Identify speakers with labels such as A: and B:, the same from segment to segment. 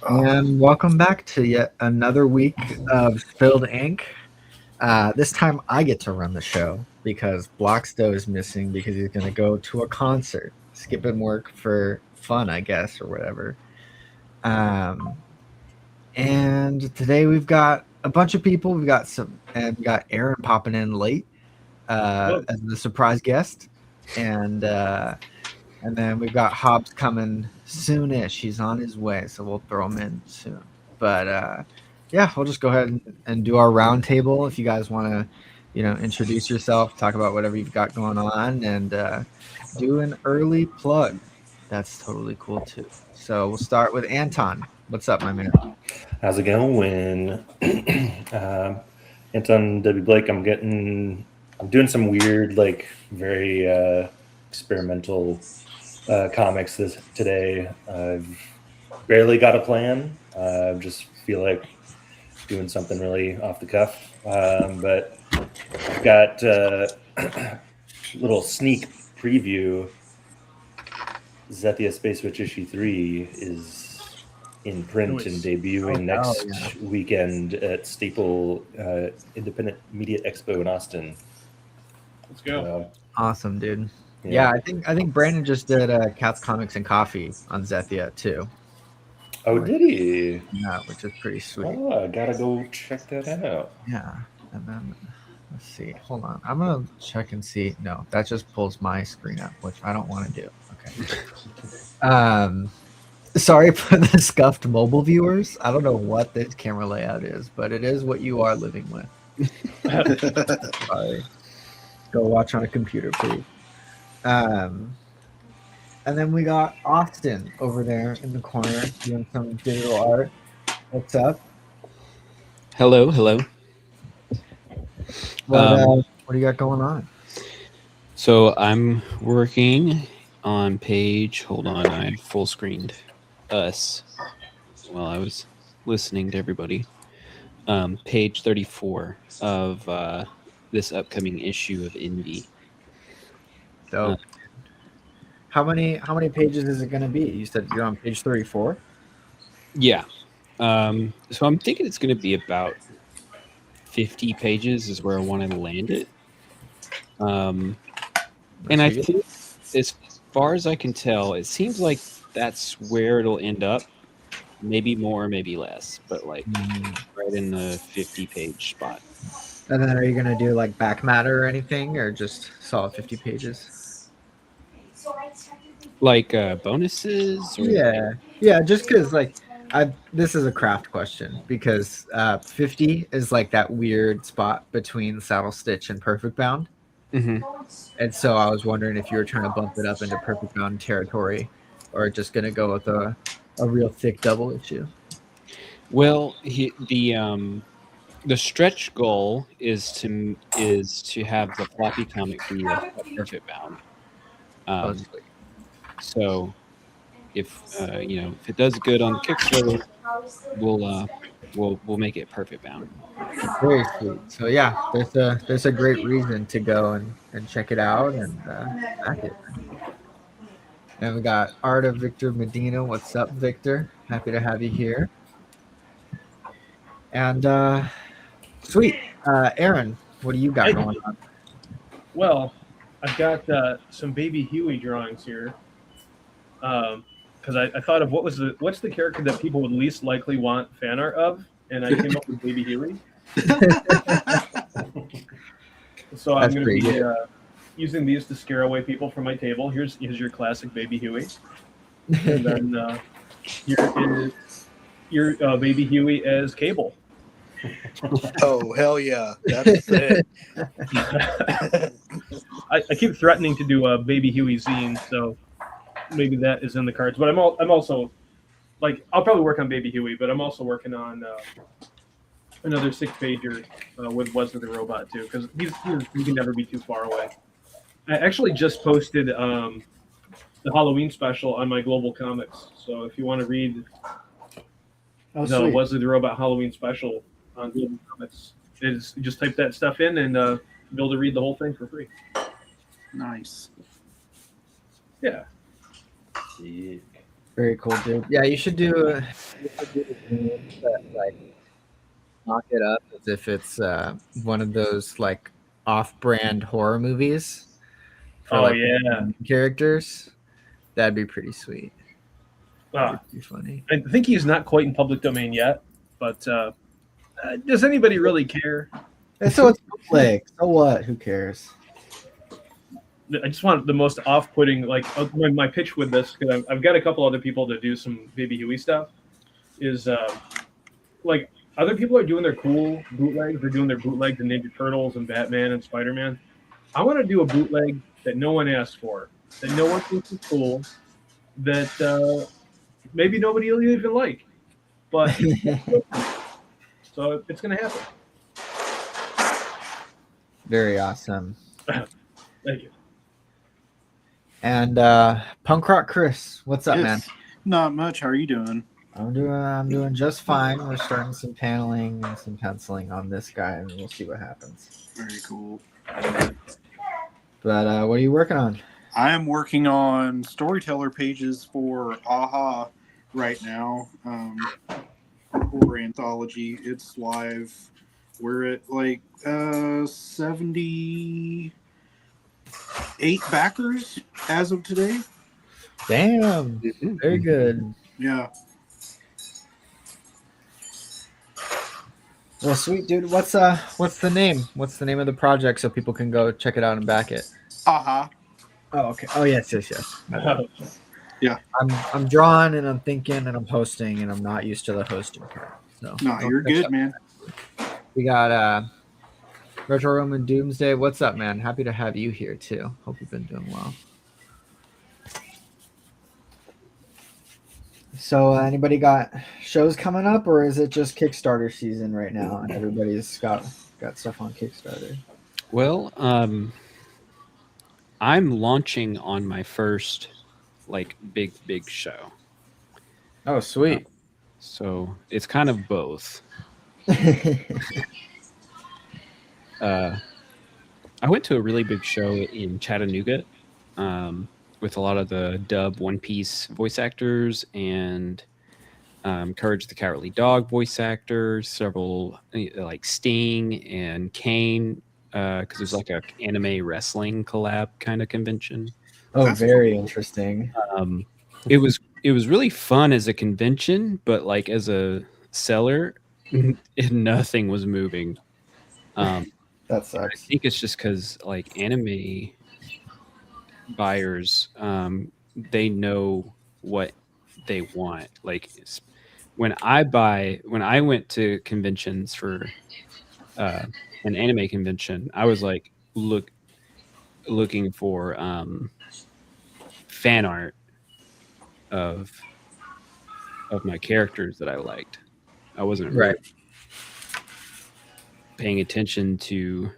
A: And welcome back to yet another week of Spilled Ink. This time I get to run the show because Bloxdorf is missing because he's going to go to a concert, skipping work for fun, I guess, or whatever. And today we've got a bunch of people. We got Aaron popping in late as the surprise guest, and then we've got Hobbes coming soonish. He's on his way, so we'll throw him in soon. But yeah, we'll just go ahead and do our round table. If you guys want to, introduce yourself, talk about whatever you've got going on, and do an early plug. That's totally cool too. So we'll start with Anton. What's up, my man?
B: How's it going? Anton Blake. I'm doing some weird, very experimental comics today. I've barely got a plan. Just feel like doing something really off the cuff. But I've got a little sneak preview. Zethia Space Witch issue 3 is in print and debuting next weekend at Staple Independent Media Expo in Austin.
C: Let's go!
A: Awesome, dude. Yeah, I think Brandon just did Cats, Comics, and Coffee on Zethia too.
B: Oh, did he?
A: Yeah, which is pretty sweet.
B: Oh, I gotta go check that out.
A: Yeah, and then let's see. Hold on, I'm gonna check and see. No, that just pulls my screen up, which I don't want to do. Okay. Sorry for the scuffed mobile viewers. I don't know what this camera layout is, but it is what you are living with. Sorry. Go watch on a computer, please. And then we got Austin over there in the corner doing some digital art. What's up?
D: Hello.
A: What do you got going on?
D: So I'm working on page. Hold on, I full screened us while I was listening to everybody. Page 34 of this upcoming issue of Indie.
A: So, how many pages is it going to be? You said you're on page 34.
D: Yeah. So I'm thinking it's going to be about 50 pages is where I want to land it. And I think, as far as I can tell, it seems like that's where it'll end up. Maybe more, maybe less, but right in the 50-page spot.
A: And then are you going to do like back matter or anything, or just solid 50 pages?
D: Like bonuses? Or
A: yeah. Just because this is a craft question because 50 is like that weird spot between Saddle Stitch and Perfect Bound.
D: Mm-hmm.
A: And so I was wondering if you were trying to bump it up into Perfect Bound territory, or just going to go with a real thick double issue.
D: Well, the stretch goal is to have the floppy comic be a Perfect Bound. So if if it does good on Kickstarter, we'll make it Perfect Bound.
A: Very sweet. So yeah, there's a great reason to go and check it out and back it. And we got Art of Victor Medina. What's up, Victor? Happy to have you here. And sweet, Aaron, what do you got going on?
C: Well, I've got some Baby Huey drawings here. Because I thought of what's the character that people would least likely want fan art of, and I came up with Baby Huey. So I'm going to be using these to scare away people from my table. Here's your classic Baby Huey, and then here is your Baby Huey as Cable.
E: Oh, hell yeah, that's it.
C: I keep threatening to do a Baby Huey zine, so maybe that is in the cards. But I'm also I'll probably work on Baby Huey, but I'm also working on another 6-pager with Wesley the Robot too, because he can never be too far away. I actually just posted the Halloween special on my Global Comics, so if you want to read the Wesley the Robot Halloween special on Global Comics, just type that stuff in and be able to read the whole thing for free.
E: Nice.
C: Yeah.
A: Very cool, dude. Yeah, you should do like knock it up as if it's one of those like off-brand horror movies for
C: Oh
A: like
C: yeah.
A: characters. That'd be pretty sweet. That'd be pretty funny.
C: I think he's not quite in public domain yet, but does anybody really care?
A: And so it's bootleg. So what? Who cares?
C: I just want the most off-putting, like my pitch with this, because I've got a couple other people to do some Baby Huey stuff, is like other people are doing their cool bootlegs. They're doing their bootlegs of Ninja Turtles and Batman and Spider-Man. I want to do a bootleg that no one asked for, that no one thinks is cool, that maybe nobody will even like. But so it's going to happen.
A: Very awesome.
C: Thank you.
A: And Punk Rock Kris, what's up, man?
F: Not much. How are you doing?
A: I'm doing just fine. We're starting some paneling and some penciling on this guy, and we'll see what happens.
F: Very cool.
A: But what are you working on?
F: I am working on storyteller pages for AHA right now. For anthology, it's live. We're at like 78 backers as of today.
A: Damn, very good.
F: Yeah.
A: Well, sweet dude. What's the name? What's the name of the project so people can go check it out and back it?
F: AHA.
A: Oh, okay. Oh, yes.
F: Yeah.
A: I'm drawing and I'm thinking and I'm hosting and I'm not used to the hosting part. So
F: No, you're good, man.
A: We got Retro Roman Doomsday. What's up, man? Happy to have you here too. Hope you've been doing well. So anybody got shows coming up, or is it just Kickstarter season right now and everybody's got stuff on Kickstarter?
D: Well, I'm launching on my first like big show.
A: Oh, sweet.
D: So it's kind of both. I went to a really big show in Chattanooga with a lot of the dub One Piece voice actors and Courage the Cowardly Dog voice actors, several like Sting and Kane, because there's like a anime wrestling collab kind of convention.
A: Oh, very interesting.
D: It was really fun as a convention, but like as a seller, nothing was moving.
A: That sucks.
D: I think it's just because like anime buyers, they know what they want. Like when I went to conventions for an anime convention, I was like looking for fan art of my characters that I liked. I wasn't really paying attention to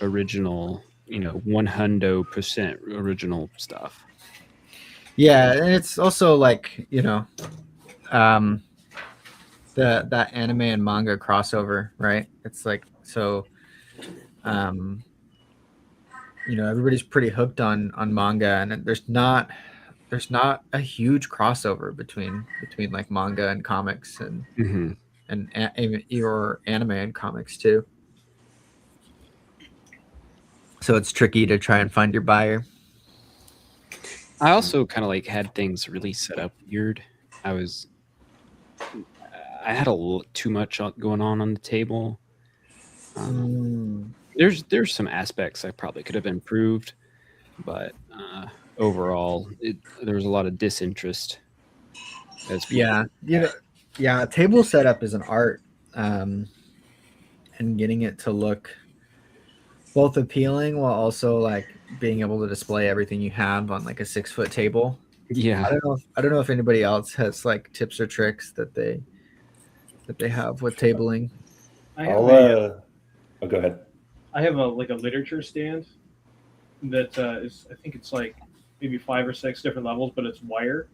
D: original, 100% original stuff.
A: Yeah, and it's also like, that anime and manga crossover, right? It's like so everybody's pretty hooked on manga, and there's not a huge crossover between like manga and comics and your anime and comics too. So it's tricky to try and find your buyer.
D: I also kind of like had things really set up weird. I had a little too much going on the table. There's some aspects I probably could have improved, but overall, there was a lot of disinterest.
A: Table setup is an art, and getting it to look both appealing while also like being able to display everything you have on like a 6-foot table.
D: Yeah,
A: I don't know if anybody else has like tips or tricks that they have with tabling.
B: Go ahead.
C: I have a literature stand that is, I think it's like maybe 5 or 6 different levels, but it's wire,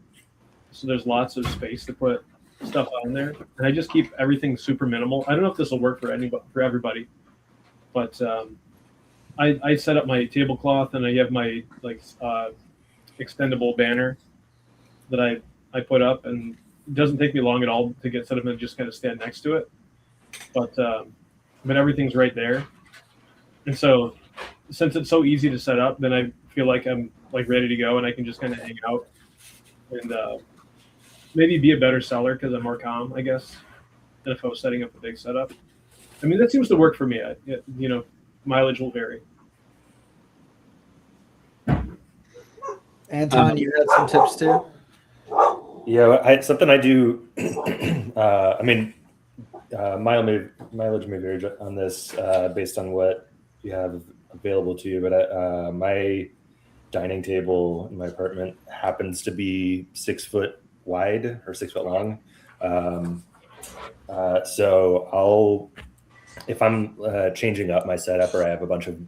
C: so there's lots of space to put stuff on there, and I just keep everything super minimal. I don't know if this will work for everybody, but I set up my tablecloth, and I have my extendable banner that I put up, and it doesn't take me long at all to get set up and just kind of stand next to it. But everything's right there, and so since it's so easy to set up, then I feel like I'm like ready to go, and I can just kind of hang out and maybe be a better seller because I'm more calm, I guess, than if I was setting up a big setup. I mean, that seems to work for me. Mileage will vary.
A: Anton, you had some tips too?
B: Yeah, something I do. Mileage may vary on this based on what you have available to you. But my dining table in my apartment happens to be 6 foot wide or 6 foot long. So if I'm changing up my setup or I have a bunch of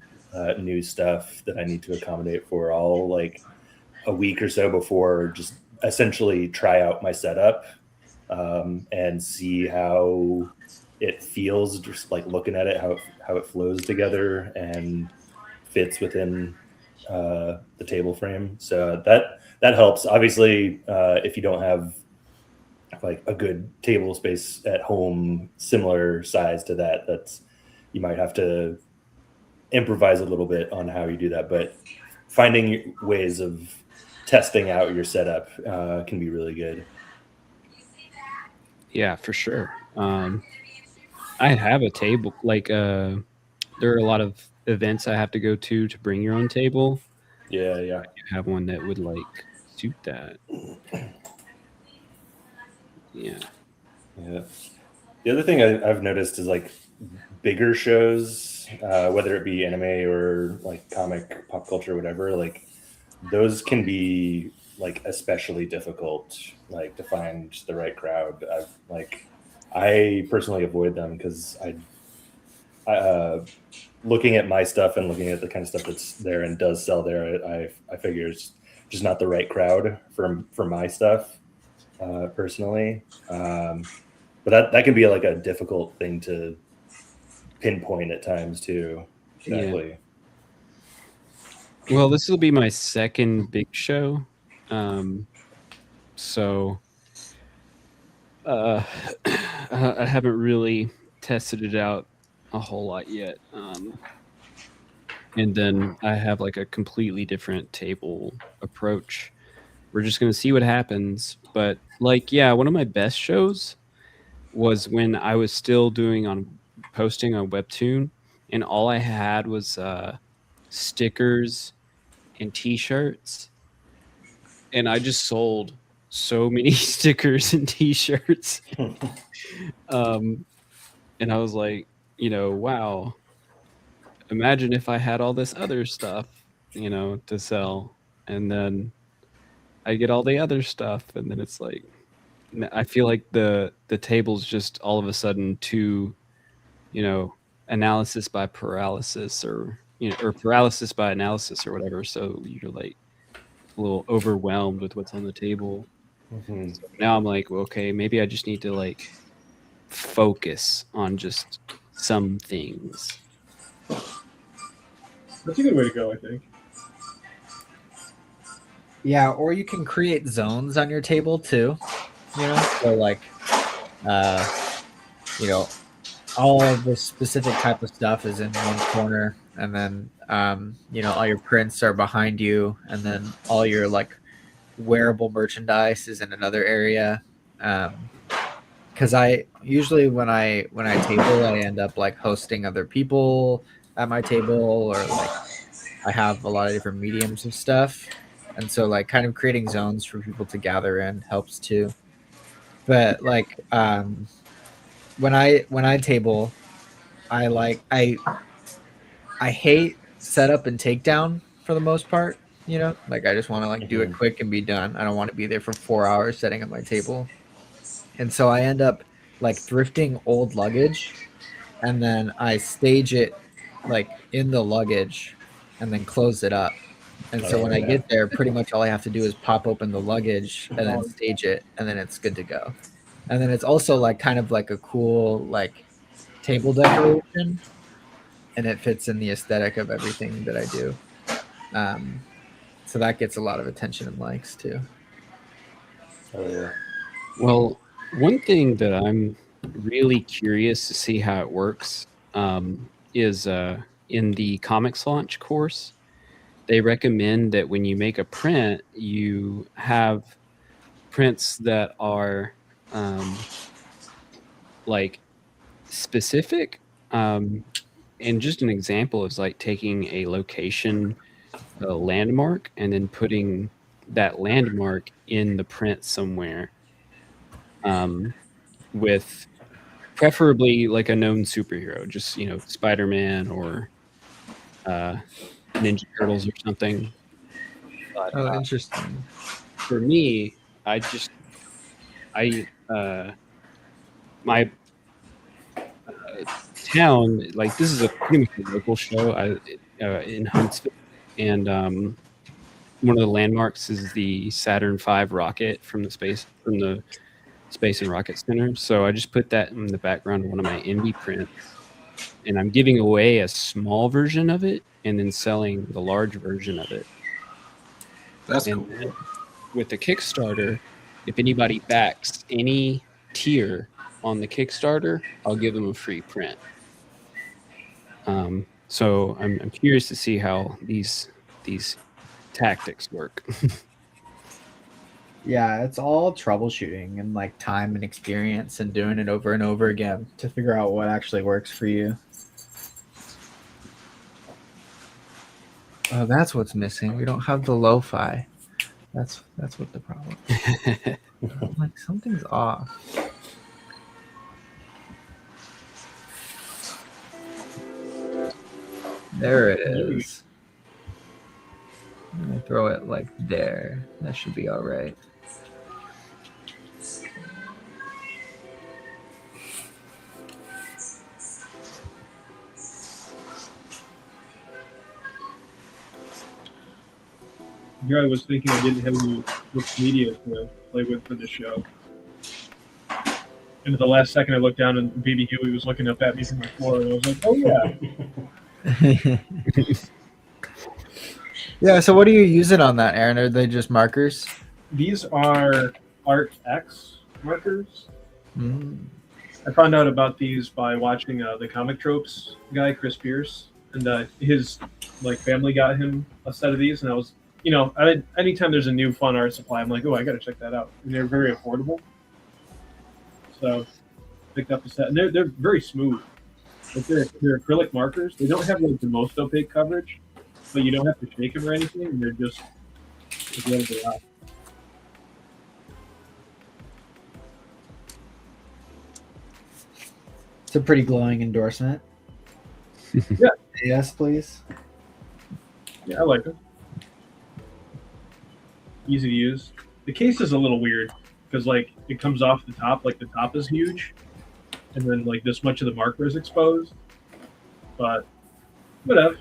B: new stuff that I need to accommodate for, I'll like a week or so before just essentially try out my setup and see how it feels, just like looking at it, how it flows together and fits within the table frame. So that helps. Obviously, if you don't have like a good table space at home, similar size to that's you might have to improvise a little bit on how you do that. But finding ways of testing out your setup can be really good.
D: Yeah, for sure. I have a table. Like, there are a lot of events I have to go to bring your own table.
B: Yeah.
D: I have one that would like suit that. Yeah.
B: The other thing I've noticed is like bigger shows, whether it be anime or like comic, pop culture, whatever, like those can be like especially difficult, like to find the right crowd. I personally avoid them because I looking at my stuff and looking at the kind of stuff that's there and does sell there, I figure it's just not the right crowd for my stuff personally. But that can be like a difficult thing to pinpoint at times too. Exactly.
D: Yeah. Well, this will be my second big show. So I haven't really tested it out a whole lot yet. And then I have like a completely different table approach. We're just going to see what happens. But like, yeah, one of my best shows was when I was still posting on Webtoon, and all I had was stickers and t-shirts, and I just sold so many stickers and t-shirts. And I was like, wow, imagine if I had all this other stuff, to sell, and then I get all the other stuff, and then it's like, I feel like the table's just all of a sudden too, analysis by paralysis, or or paralysis by analysis or whatever. So you're like a little overwhelmed with what's on the table.
B: Mm-hmm.
D: So now I'm like, well, okay, maybe I just need to like focus on just some things.
C: That's a good way to go, I think.
A: Yeah, or you can create zones on your table too. So like, all of the specific type of stuff is in one corner, and then all your prints are behind you, and then all your like wearable merchandise is in another area. Because I usually when I table, I end up like hosting other people at my table, or like I have a lot of different mediums of stuff, and so like kind of creating zones for people to gather in helps too. But like when I table, I hate setup and takedown for the most part. Like I just want to like do it quick and be done. I don't want to be there for 4 hours setting up my table. And so I end up like thrifting old luggage, and then I stage it like in the luggage and then close it up. And so when I get there, pretty much all I have to do is pop open the luggage and then stage it, and then it's good to go. And then it's also like kind of like a cool like table decoration, and it fits in the aesthetic of everything that I do. So that gets a lot of attention and likes too.
B: Oh yeah.
D: Well, one thing that I'm really curious to see how it works is in the Comix launch course, they recommend that when you make a print, you have prints that are like specific. And just an example is like taking a location, a landmark, and then putting that landmark in the print somewhere. With preferably like a known superhero, just Spider-Man or Ninja Turtles or something. But
A: Oh, interesting.
D: for me, my town, like, this is a pretty much a local show in Huntsville, and one of the landmarks is the Saturn V rocket from the Space and Rocket Center. So I just put that in the background of one of my indie prints, and I'm giving away a small version of it and then selling the large version of it.
F: That's
D: And
F: cool.
D: then with the Kickstarter, if anybody backs any tier on the Kickstarter, I'll give them a free print. So I'm curious to see how these tactics work.
A: Yeah, it's all troubleshooting and like time and experience and doing it over and over again to figure out what actually works for you. Oh, that's what's missing. We don't have the lo-fi. That's what the problem is. Like, something's off. There it is. I'm gonna throw it like there. That should be all right.
C: Here I was thinking I didn't have any mixed media to play with for the show. And at the last second, I looked down and Baby Huey was looking up at me from my floor, and I was like, "Oh yeah."
A: Yeah. So, what are you using on that, Aaron? Are they just markers?
C: These are Art X markers.
A: Mm.
C: I found out about these by watching the Comic Tropes guy, Chris Pierce, and his family got him a set of these, and I was, anytime there's a new fun art supply, I'm like, oh, I got to check that out. And they're very affordable, so picked up the set, and they're very smooth. Like they're acrylic markers. They don't have the most opaque coverage, but you don't have to shake them or anything, and they're just available out.
A: It's a pretty glowing endorsement.
C: Yeah.
A: Yes, please.
C: Yeah, I like it. Easy to use. The case is a little weird because it comes off the top, the top is huge, and then this much of the marker is exposed. But whatever.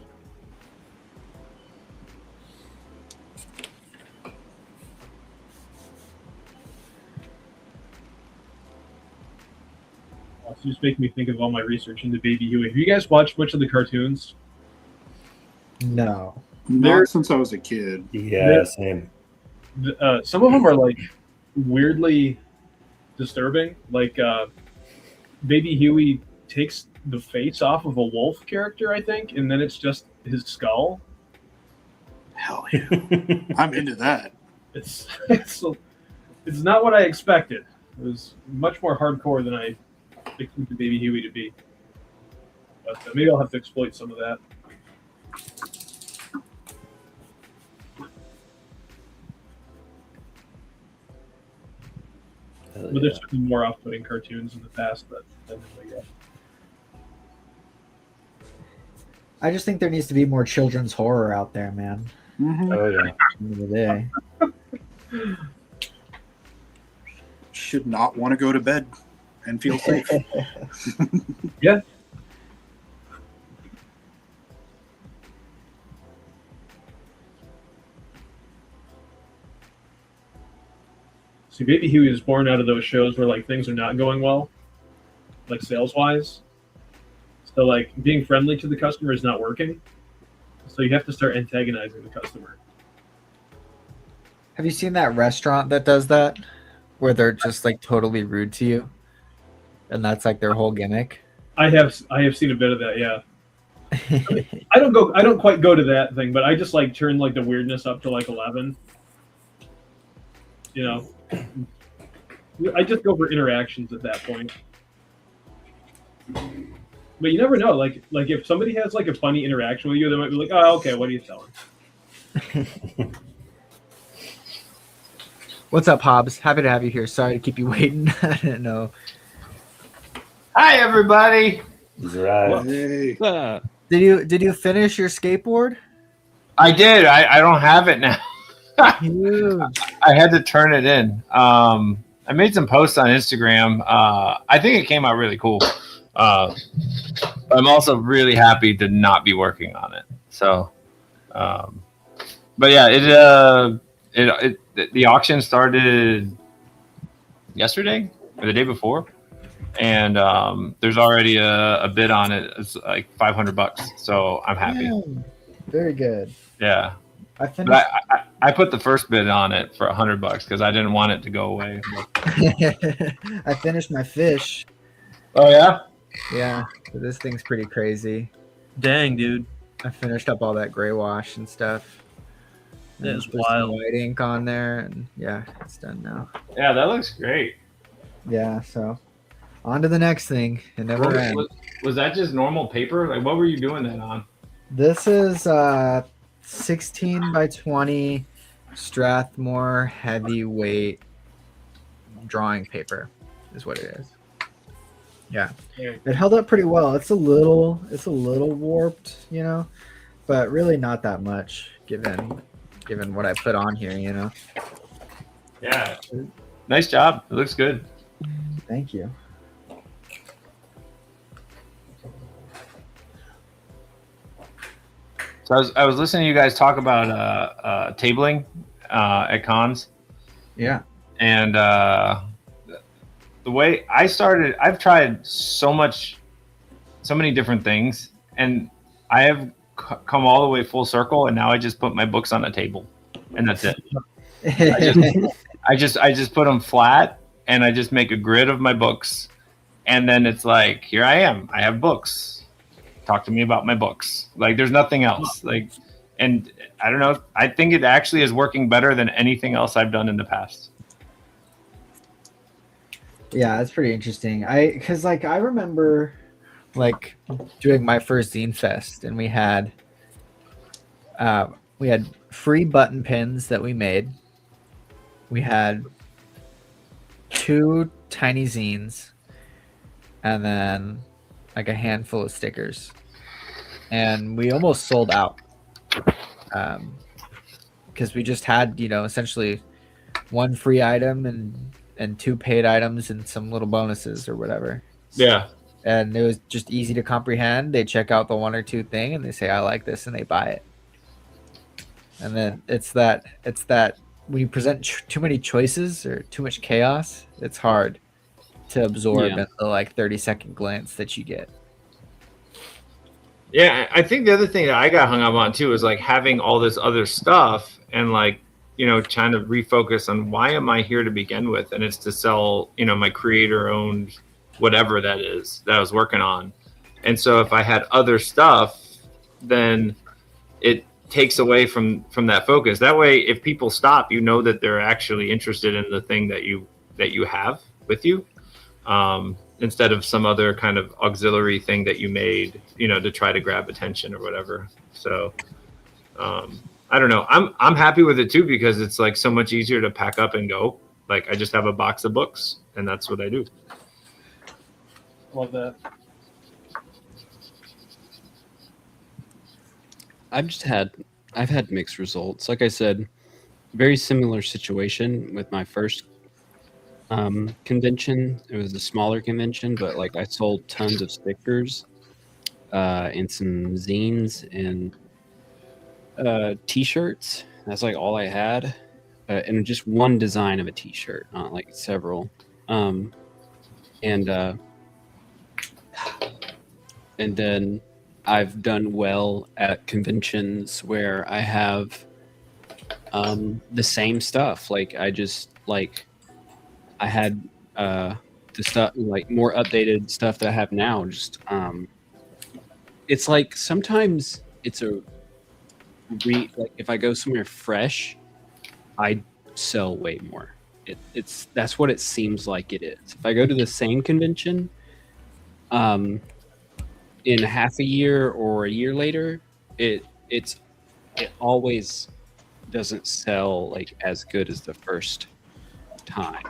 C: It's just making me think of all my research into Baby Huey. Have you guys watched much of the cartoons?
A: No.
F: Not since I was a kid.
B: Yeah, same.
C: Some of them are weirdly disturbing. Baby Huey takes the face off of a wolf character, I think, and then it's just his skull.
F: Hell yeah. I'm into that.
C: It's not what I expected. It was much more hardcore than I expected Baby Huey to be. But maybe I'll have to exploit some of that. But there's been more off-putting cartoons in the past that
A: I just think there needs to be more children's horror out there, man.
F: Mm-hmm.
B: Oh yeah.
A: At the end of the day.
F: Should not want to go to bed and feel safe.
C: Yeah. See, Baby Huey was born out of those shows where things are not going well, sales wise. So being friendly to the customer is not working. So you have to start antagonizing the customer.
A: Have you seen that restaurant that does that? where they're just like totally rude to you, and that's like their whole gimmick?
C: I have seen a bit of that. Yeah. I don't quite go to that thing, but I just like turn like the weirdness up to like 11. You know, I just go for interactions at that point. But you never know. Like if somebody has like a funny interaction with you, they might be like, "Oh, okay, what are you selling?"
A: What's up, Hobbes? Happy to have you here. Sorry to keep you waiting. I didn't know.
G: Hi, everybody.
B: He's arrived.
F: Hey.
A: Did you finish your skateboard?
G: I did. I don't have it now.
A: Huge.
G: I had to turn it in. I made some posts on Instagram. I think it came out really cool. I'm also really happy to not be working on it. So, but yeah, the auction started yesterday or the day before, and there's already a bid on it. It's like $500, so I'm happy.
A: Damn. Very good.
G: Yeah,
A: I finished.
G: but I put the first bid on it for $100 because I didn't want it to go away.
A: I finished my fish.
G: Oh yeah.
A: Yeah, so this thing's pretty crazy.
H: Dang, dude.
A: I finished up all that gray wash and stuff.
H: That
A: And
H: is
A: put some
H: wild.
A: white ink on there, and yeah, it's done now.
G: Yeah, that looks great.
A: Yeah, so on to the next thing. It never ends.
G: Was that just normal paper? Like, what were you doing that on?
A: This is 16 by 20 Strathmore heavyweight drawing paper is what it is. Yeah. It held up pretty well. It's a little warped, you know, but really not that much given what I put on here, you know.
G: Yeah. Nice job. It looks good.
A: Thank you.
G: So I was listening to you guys talk about tabling at cons,
A: Yeah.
G: and the way I started, I've tried so many different things, and I have come all the way full circle, and now I just put my books on a table, and that's it. I just put them flat, and I just make a grid of my books, and then it's like, here I am. I have books. Talk to me about my books. Like, there's nothing else. Like, and I don't know. I think it actually is working better than anything else I've done in the past.
A: Yeah, it's pretty interesting. Because I remember like doing my first zine fest, and we had free button pins that we made. We had 2 tiny zines, and then like a handful of stickers, and we almost sold out because we just had, you know, essentially 1 free item and 2 paid items and some little bonuses or whatever.
G: Yeah.
A: And it was just easy to comprehend. They check out the 1 or 2 thing and they say, I like this, and they buy it. And then it's that when you present too many choices or too much chaos, it's hard to absorb in the like 30-second glance that you get.
G: Yeah, I think the other thing that I got hung up on too is like having all this other stuff and like, you know, trying to refocus on why am I here to begin with? And it's to sell, you know, my creator owned whatever that is that I was working on. And so if I had other stuff, then it takes away from that focus. That way, if people stop, you know that they're actually interested in the thing that you have with you. Instead of some other kind of auxiliary thing that you made, you know, to try to grab attention or whatever. So, I don't know. I'm happy with it too, because it's like so much easier to pack up and go. Like, I just have a box of books and that's what I do.
C: Love that.
D: I've had mixed results. Like I said, very similar situation with my first convention. It was a smaller convention, but like I sold tons of stickers and some zines and t-shirts. That's like all I had, and just one design of a t-shirt, not like several. And then I've done well at conventions where I have the same stuff. Like I I had the stuff like more updated stuff that I have now. Just it's like sometimes it's like if I go somewhere fresh, I sell way more. That's what it seems like it is. If I go to the same convention, in half a year or a year later, it always doesn't sell like as good as the first time.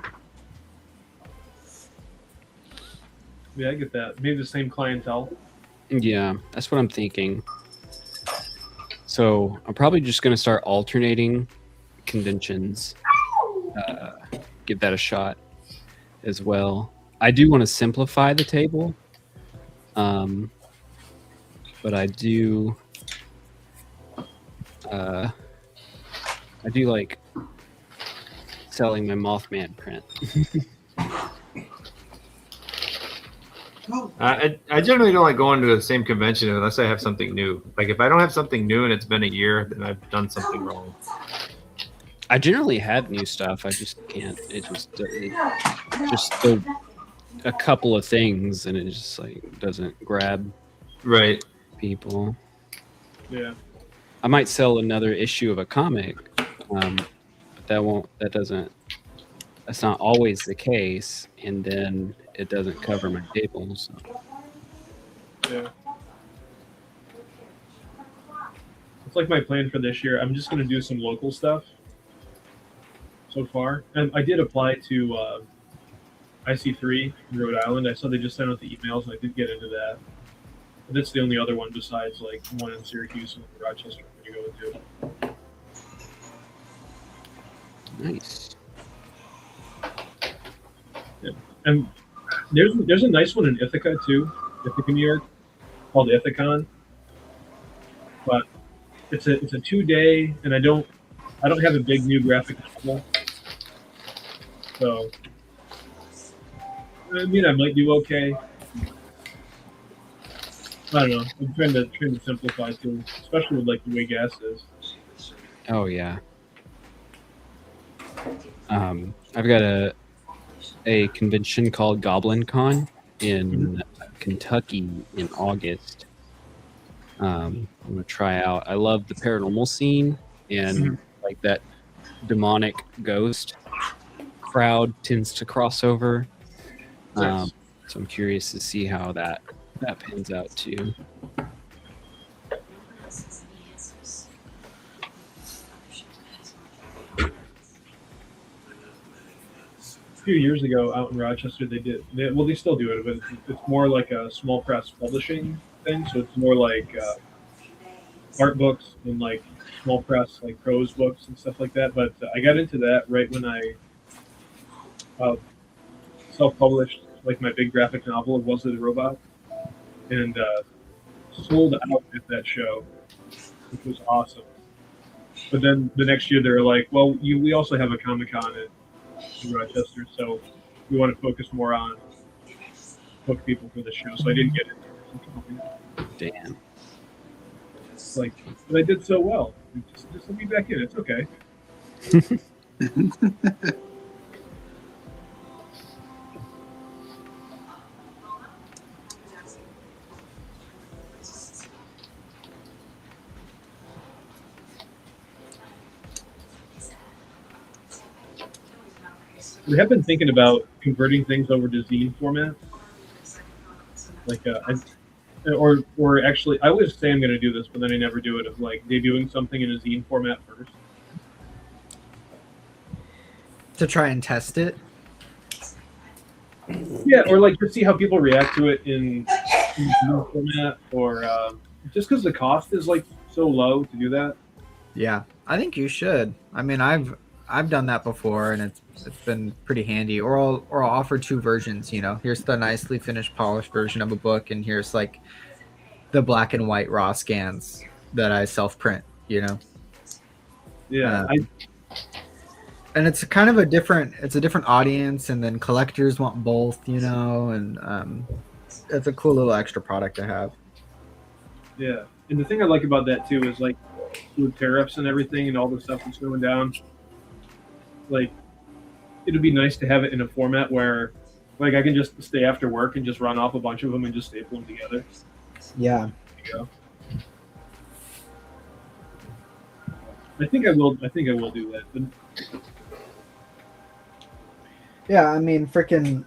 C: Yeah, I get that. Maybe the same clientele.
D: Yeah, that's what I'm thinking. So I'm probably just going to start alternating conventions. Give that a shot as well. I do want to simplify the table, but I do like selling my Mothman print.
G: I generally don't like going to the same convention unless I have something new. Like if I don't have something new and it's been a year, then I've done something wrong.
D: I generally have new stuff. I just can't. It's just a couple of things, and it just like doesn't grab
G: Right.
D: people.
C: Yeah.
D: I might sell another issue of a comic, but that's not always the case, and then it doesn't cover my table. So.
C: Yeah. It's like my plan for this year. I'm just going to do some local stuff so far. And I did apply to IC3 in Rhode Island. I saw they just sent out the emails, and I did get into that. But that's the only other one besides like one in Syracuse and Rochester I'm going to go into.
D: Nice.
C: Yeah. And there's a nice one in Ithaca too, Ithaca, New York, called Ithacon. But it's a 2-day, and I don't have a big new graphic novel. So I mean, I might do okay. I don't know. I'm trying to simplify too, especially with like the way gas is.
D: Oh yeah. I've got a convention called Goblin Con in Kentucky in August. I'm gonna try out. I love the paranormal scene, and like that demonic ghost crowd tends to cross over. So I'm curious to see how that pans out too.
C: A few years ago out in Rochester, they still do it, but it's more like a small press publishing thing. So it's more like art books and like small press, like prose books and stuff like that. But I got into that right when I self-published like my big graphic novel, Was It a Robot? And sold out at that show, which was awesome. But then the next year they were like, well, we also have a Comic-Con in Rochester, so we want to focus more on book people for the show. So I didn't get it.
D: Damn.
C: It's like, but I did so well. Just let me back in. It's okay. We have been thinking about converting things over to zine format. Like, or actually, I always say I'm going to do this, but then I never do it. Of like debuting something in a zine format first.
A: To try and test it.
C: Yeah, or like to see how people react to it in zine format, or just because the cost is like so low to do that.
A: Yeah, I think you should. I mean, I've done that before, and it's been pretty handy. Or I'll offer two versions. You know, here's the nicely finished, polished version of a book, and here's like the black and white raw scans that I self print. You know.
C: Yeah,
A: and it's kind of a different audience, and then collectors want both. You know, and it's a cool little extra product to have.
C: Yeah, and the thing I like about that too is like with tariffs and everything and all the stuff that's going down. Like, it'd be nice to have it in a format where, like, I can just stay after work and just run off a bunch of them and just staple them together.
A: Yeah.
C: There you go. I think I will do that. But
A: Yeah, I mean, freaking.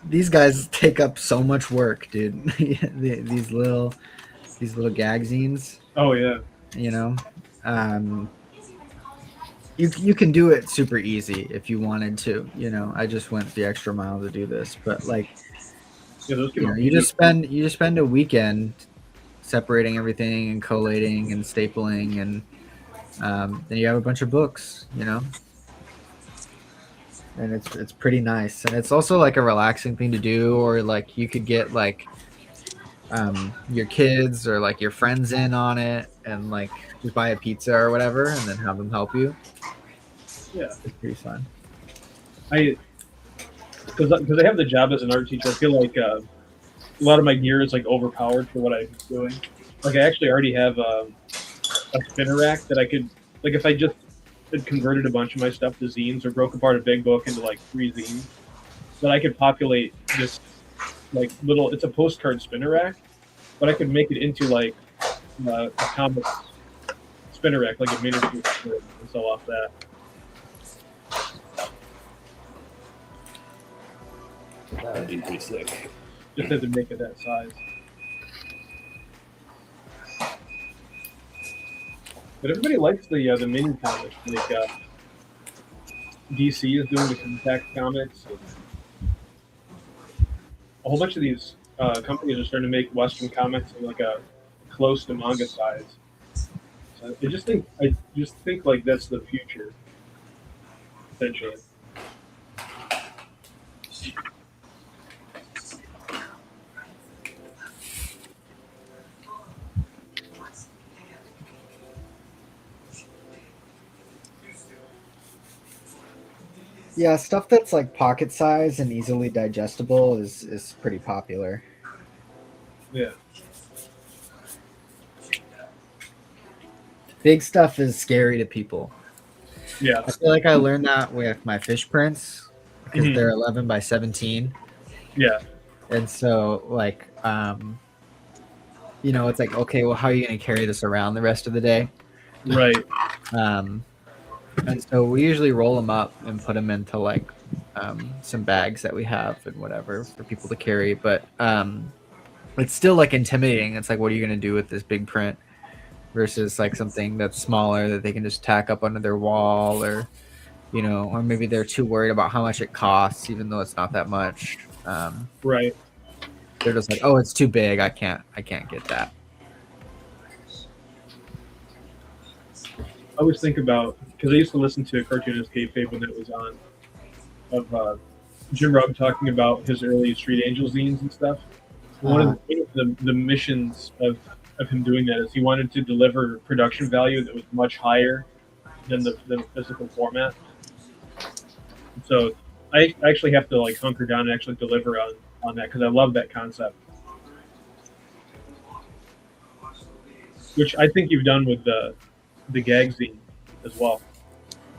A: These guys take up so much work, dude. these little gag zines.
C: oh yeah,
A: You know, you can do it super easy if you wanted to. You know, I just went the extra mile to do this, but like,
C: yeah, those
A: you know, you just spend a weekend separating everything and collating and stapling, and then you have a bunch of books. You know. And it's pretty nice, and it's also like a relaxing thing to do, or like you could get like your kids or like your friends in on it, and like just buy a pizza or whatever, and then have them help you.
C: Yeah,
A: It's pretty fun.
C: Because I have the job as an art teacher, I feel like a lot of my gear is like overpowered for what I'm doing. Like I actually already have a spinner rack that I could, like, if I just had converted a bunch of my stuff to zines or broke apart a big book into like 3 zines, that I could populate this like little. It's a postcard spinner rack, but I could make it into like a comic spinner rack, like a miniature, and sell off that.
B: That would be pretty sick.
C: Just had to make it that size. But everybody likes the mini comics. Like DC is doing the Contact comics. And a whole bunch of these companies are starting to make Western comics in like a close to manga size. So I just think like that's the future, essentially.
A: Yeah, stuff that's like pocket size and easily digestible is pretty popular.
C: Yeah.
A: Big stuff is scary to people.
C: Yeah.
A: I feel like I learned that with my fish prints because
C: Mhm.
A: they're 11 by 17.
C: Yeah.
A: And so like you know, it's like, okay, well, how are you going to carry this around the rest of the day?
C: Right.
A: And so we usually roll them up and put them into like some bags that we have and whatever for people to carry. But it's still like intimidating. It's like, what are you going to do with this big print versus like something that's smaller that they can just tack up under their wall, or, you know, or maybe they're too worried about how much it costs, even though it's not that much.
C: Right.
A: They're just like, oh, it's too big. I can't get that.
C: I always think about, because I used to listen to Cartoonist Kayfabe when it was on, of Jim Rugg talking about his early Street Angel zines and stuff. One of the missions of him doing that is he wanted to deliver production value that was much higher than the physical format. And so I actually have to like hunker down and actually deliver on that because I love that concept. Which I think you've done with the gag zine as well.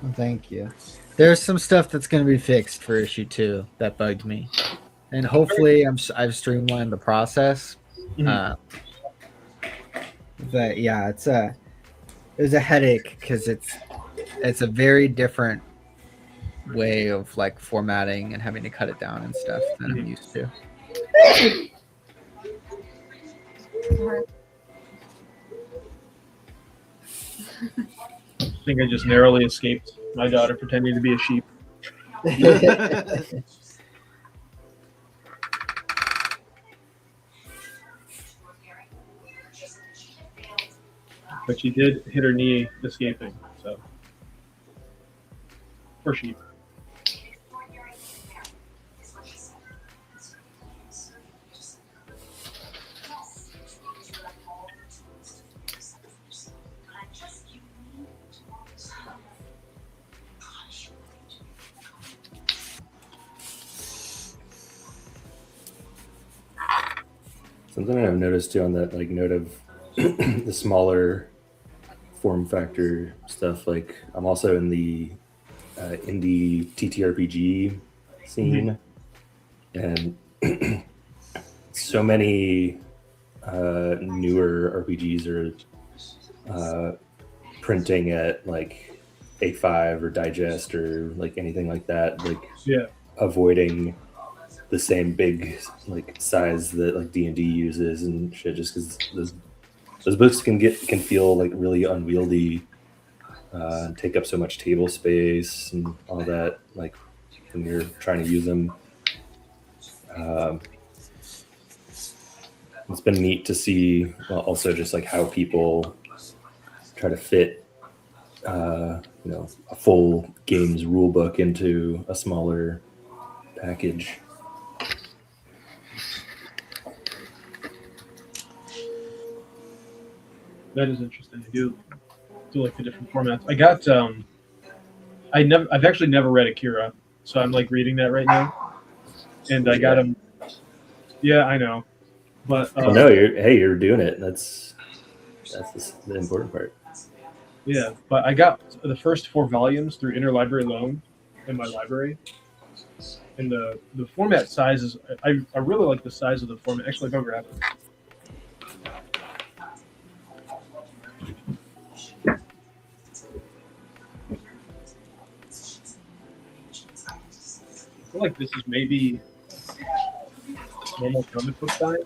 A: Well, thank you. There's some stuff that's going to be fixed for issue 2 that bugged me, and hopefully I've streamlined the process.
C: Mhm.
A: But yeah, it was a headache because it's a very different way of like formatting and having to cut it down and stuff than I'm used to.
C: I think I just narrowly escaped my daughter pretending to be a sheep. But she did hit her knee escaping, so. Poor sheep.
B: Something I've noticed too on that like note of the smaller form factor stuff. Like I'm also in the indie TTRPG scene, and so many newer RPGs are printing at like A5 or Digest or like anything like that, like avoiding the same big like size that like D&D uses and shit, just because those books can feel like really unwieldy, take up so much table space and all that, like when you're trying to use them. It's been neat to see also just like how people try to fit a full games rule book into a smaller package.
C: That is interesting. I do like the different formats. I got I've actually never read Akira, so I'm like reading that right now, and I got him. Yeah, I know, but
B: no, you're doing it. That's the important part.
C: Yeah, but I got the first 4 volumes through interlibrary loan in my library, and the format size is I really like the size of the format. Actually, go grab it. I feel like this is maybe normal comic book size.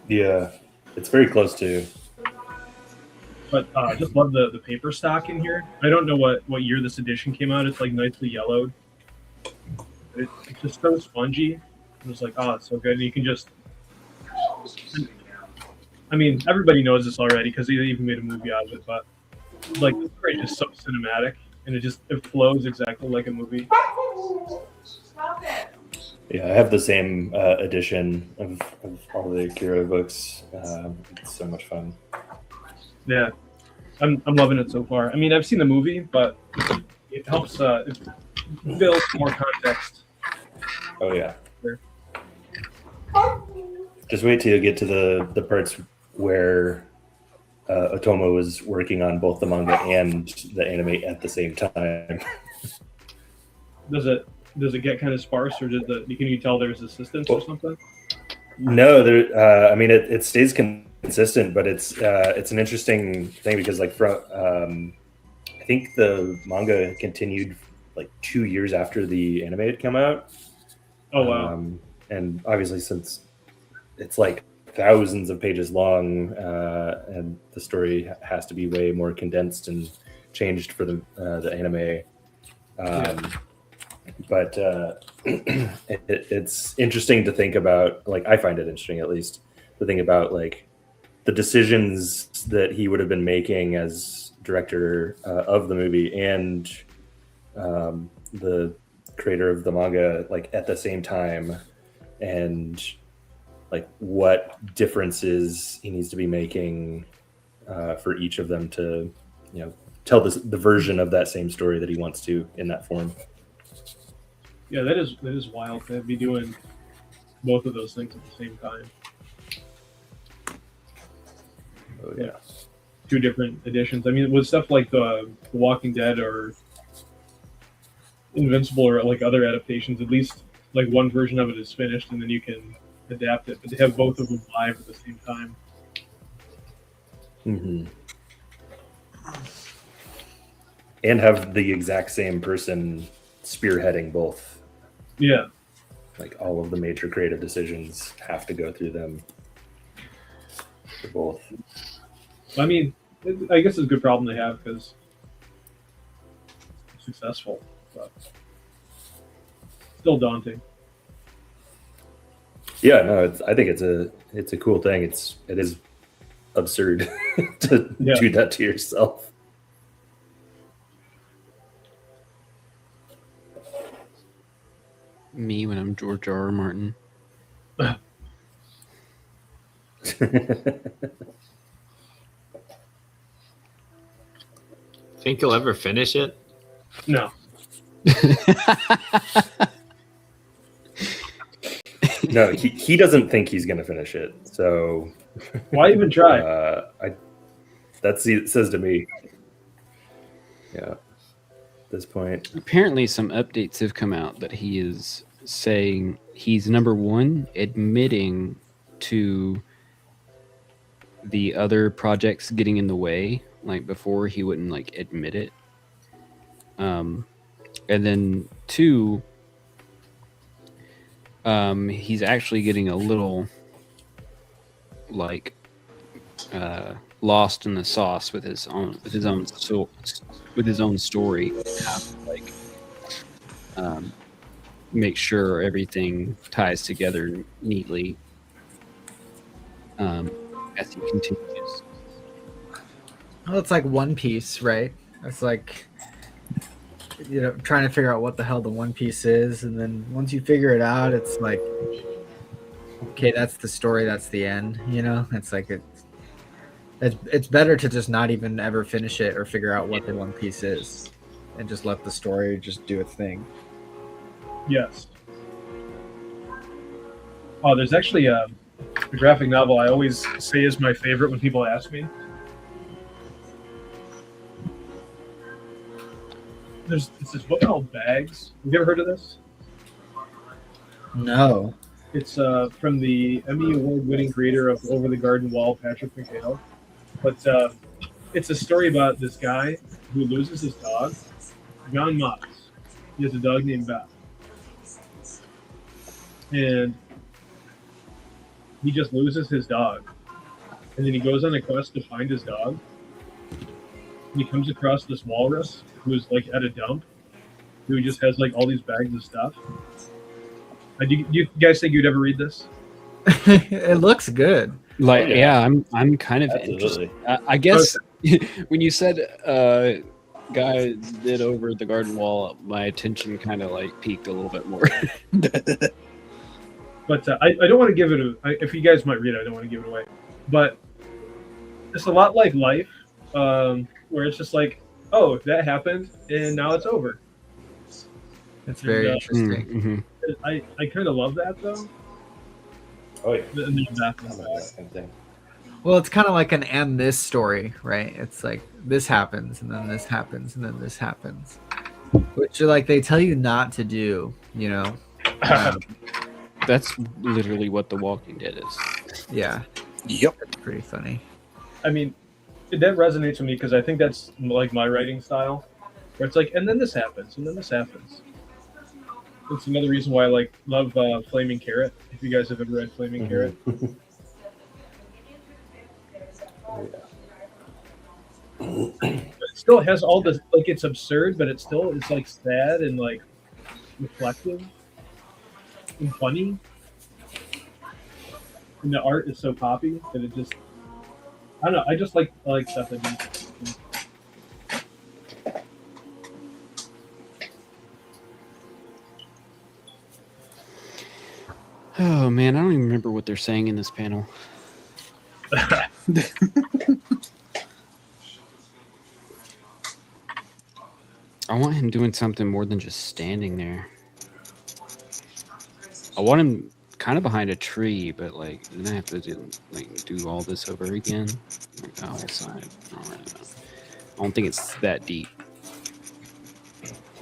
B: Yeah, it's very close to.
C: But I just love the paper stock in here. I don't know what year this edition came out. It's like nicely yellowed. It's just so spongy. It was like, oh, it's so good. And you can just... I mean, everybody knows this already because they even made a movie out of it, but like the story is just so cinematic, and it flows exactly like a movie.
B: Yeah, I have the same edition of all the Akira books. It's so much fun.
C: Yeah, I'm loving it so far. I mean, I've seen the movie, but it helps it builds more context.
B: Oh yeah. Just wait till you get to the parts where Otomo was working on both the manga and the anime at the same time.
C: Does it get kind of sparse, or can you tell there's assistance or something?
B: No, there. I mean, it stays consistent, but it's an interesting thing because like from I think the manga continued like 2 years after the anime had come out.
C: Oh wow!
B: And obviously, since it's like thousands of pages long, and the story has to be way more condensed and changed for the anime. But it's interesting to think about. Like, I find it interesting, at least, to think about like the decisions that he would have been making as director of the movie and the creator of the manga, like at the same time, and like what differences he needs to be making for each of them to, tell the version of that same story that he wants to in that form.
C: Yeah, that is wild to be doing both of those things at the same time.
B: Oh yeah.
C: 2 different editions. I mean, with stuff like the Walking Dead or Invincible or like other adaptations, at least like one version of it is finished and then you can adapt it. But to have both of them live at the same time.
B: Mm-hmm. And have the exact same person spearheading both.
C: Yeah.
B: Like all of the major creative decisions have to go through them for both.
C: I mean, I guess it's a good problem to have because it's successful, but still daunting.
B: Yeah, no, I think it's a cool thing. It is absurd to do that to yourself.
D: Me when I'm George R.R. Martin.
G: Think you'll ever finish it?
C: No.
B: No, he doesn't think he's going to finish it. So
C: why even try?
B: It says to me. Yeah. this point.
D: Apparently, some updates have come out that he is saying he's number one, admitting to the other projects getting in the way. Like before, he wouldn't like admit it. And then two, he's actually getting a little like lost in the sauce with his own story. Like make sure everything ties together neatly as he continues.
A: Well, it's like One Piece, right? It's like, you know, trying to figure out what the hell the One Piece is, and then once you figure it out, it's like, okay, that's the story, that's the end. You know, it's like it's better to just not even ever finish it or figure out what the One Piece is, and just let the story just do its thing.
C: Yes. Oh, there's actually a graphic novel I always say is my favorite when people ask me. It's this book called Bags. Have you ever heard of this?
A: No.
C: It's from the Emmy Award-winning creator of Over the Garden Wall, Patrick McHale. But it's a story about this guy who loses his dog, John Moss. He has a dog named Beth. And he just loses his dog. And then he goes on a quest to find his dog. And he comes across this walrus who's like at a dump, who just has like all these bags of stuff. Do you guys think you'd ever read this?
A: It looks good.
D: Like, yeah, I'm kind of interested. I guess when you said guy did Over the Garden Wall, my attention kind of like peaked a little bit more.
C: But I don't want to give it if you guys might read it, I don't want to give it away. But it's a lot like life, where it's just like, oh, that happened, and now it's over.
A: It's very interesting.
D: Mm-hmm.
C: I kind of love that, though.
B: Oh, yeah.
C: And there's that
B: Kind of thing.
A: Well, it's kind of like an and this story, right? It's like this happens, and then this happens, and then this happens, which are like they tell you not to do, you know.
D: That's literally what The Walking Dead is.
A: Yeah.
E: Yep.
A: It's pretty funny.
C: I mean, that resonates with me because I think that's like my writing style, where it's like, and then this happens, and then this happens. It's another reason why I love Flaming Carrot. If you guys have ever read Flaming Carrot. It still has all this, like, it's absurd, but it's like sad and like reflective and funny. And the art is so poppy that it just, I don't know, I just like stuff that means.
D: Oh man, I don't even remember what they're saying in this panel. I want him doing something more than just standing there. I want him kind of behind a tree, but like then I have to do all this over again, like the whole side. I don't think it's that deep.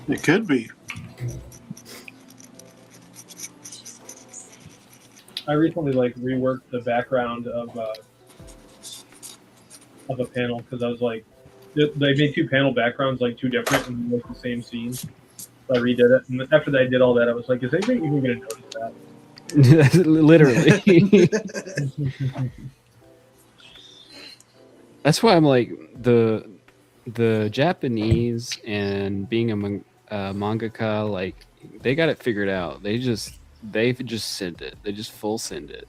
F: It could be.
C: I recently reworked the background of a panel because I was like, they made two panel backgrounds two different and like the same scene. So I redid it, and after that I did all that, I was like, is anybody even going to notice that?
D: Literally. That's why I'm like the Japanese and being a mangaka, like they got it figured out. They just send it. They just full send it.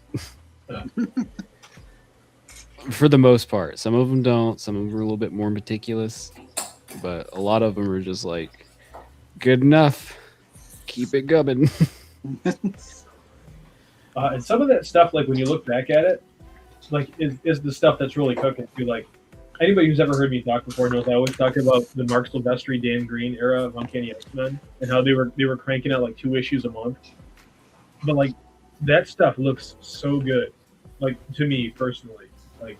D: For the most part. Some of them don't. Some of them are a little bit more meticulous. But a lot of them are just like, good enough. Keep it going.
C: And some of that stuff, like when you look back at it, like is the stuff that's really cooking too. Like anybody who's ever heard me talk before knows I always talk about the Mark Silvestri, Dan Green era of Uncanny X-Men and how they were cranking out 2 issues a month. But like that stuff looks so good, like to me personally. Like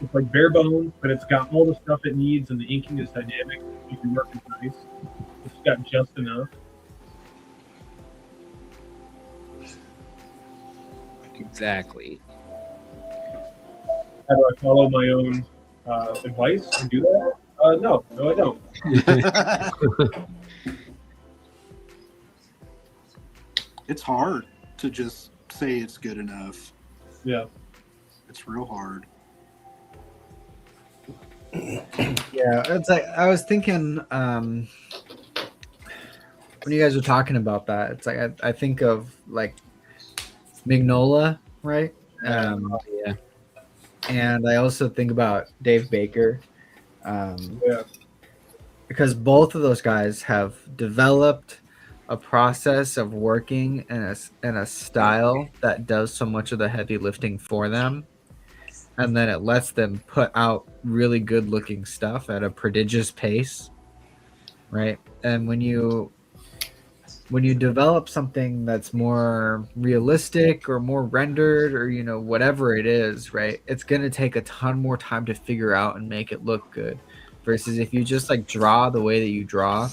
C: it's like bare bones, but it's got all the stuff it needs, and the inking is dynamic. You can work is nice. It's got just enough.
D: Exactly.
C: How do I follow my own advice and do that? No, I don't.
F: It's hard to just say it's good enough.
C: Yeah.
F: It's real hard.
A: Yeah, it's like I was thinking when you guys were talking about that. It's like I think of like Mignola, right?
D: Yeah.
A: And I also think about Dave Baker,
C: Yeah.
A: because both of those guys have developed a process of working in a style that does so much of the heavy lifting for them, and then it lets them put out really good looking stuff at a prodigious pace, right? And when you develop something that's more realistic or more rendered or whatever it is, right, it's going to take a ton more time to figure out and make it look good, versus if you just like draw the way that you draw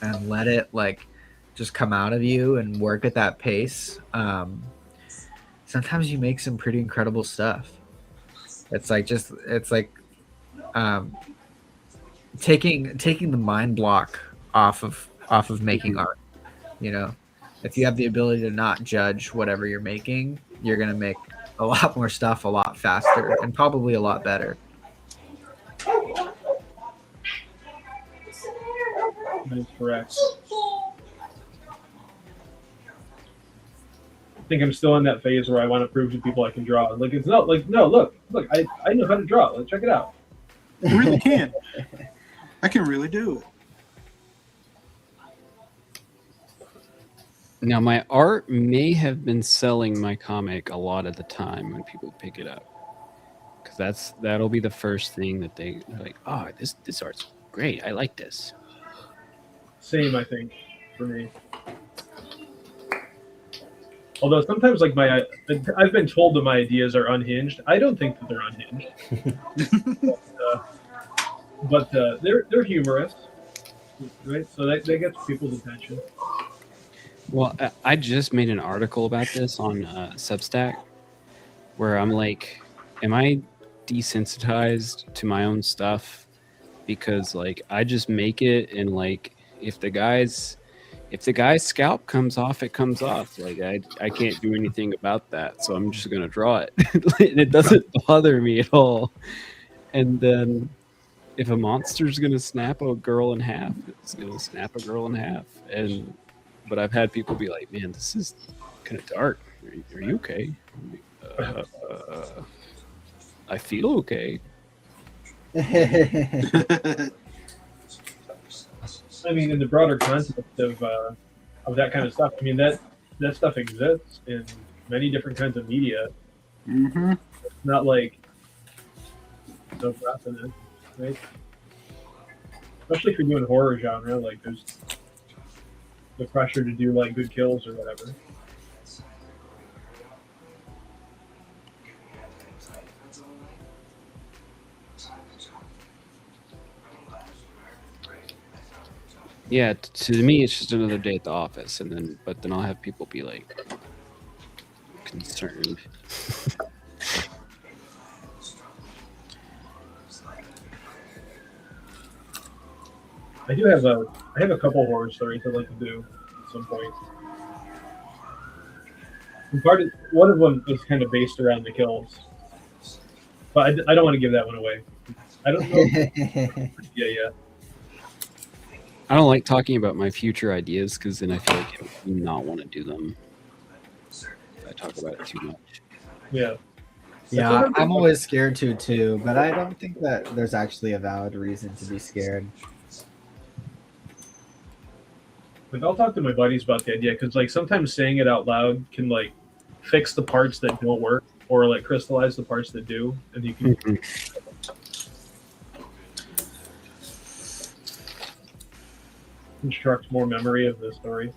A: and let it like just come out of you and work at that pace. Sometimes you make some pretty incredible stuff. It's like taking the mind block off of making art. If you have the ability to not judge whatever you're making, you're gonna make a lot more stuff a lot faster and probably a lot better.
C: That's correct. I think I'm still in that phase where I want to prove to people I can draw. Like it's not like no, look, I know how to draw. Let's check it out.
F: You really can. I can really do it.
D: Now, my art may have been selling my comic a lot of the time when people pick it up, because that'll be the first thing that they're like, oh, this art's great. I like this.
C: Same, I think, for me. Although sometimes, like I've been told that my ideas are unhinged. I don't think that they're unhinged, but they're humorous, right? So that gets people's attention.
D: Well, I just made an article about this on Substack, where I'm like, am I desensitized to my own stuff? Because like I just make it, and like if the guy's scalp comes off, it comes off. Like I can't do anything about that, so I'm just gonna draw it. And it doesn't bother me at all. And then if a monster's gonna snap a girl in half, it's gonna snap a girl in half. But I've had people be like, man, this is kind of dark. Are you okay? I feel okay.
C: I mean, in the broader concept of that kind of stuff, I mean that stuff exists in many different kinds of media.
F: Mm-hmm.
C: It's not like no precedent, right? Especially if you're doing horror genre, like there's the pressure to do like good kills or whatever.
D: Yeah, to me, it's just another day at the office, but then I'll have people be like concerned.
C: I have a couple horror stories I'd like to do at some point. And one of them is kind of based around the kills, but I don't want to give that one away. I don't know. Yeah.
D: I don't like talking about my future ideas because then I feel like I do not want to do them. I talk about it too much.
C: Yeah.
A: Yeah, I'm always scared too, but I don't think that there's actually a valid reason to be scared.
C: Like I'll talk to my buddies about the idea because like sometimes saying it out loud can like fix the parts that don't work or like crystallize the parts that do, and you can. Construct more memory of the story.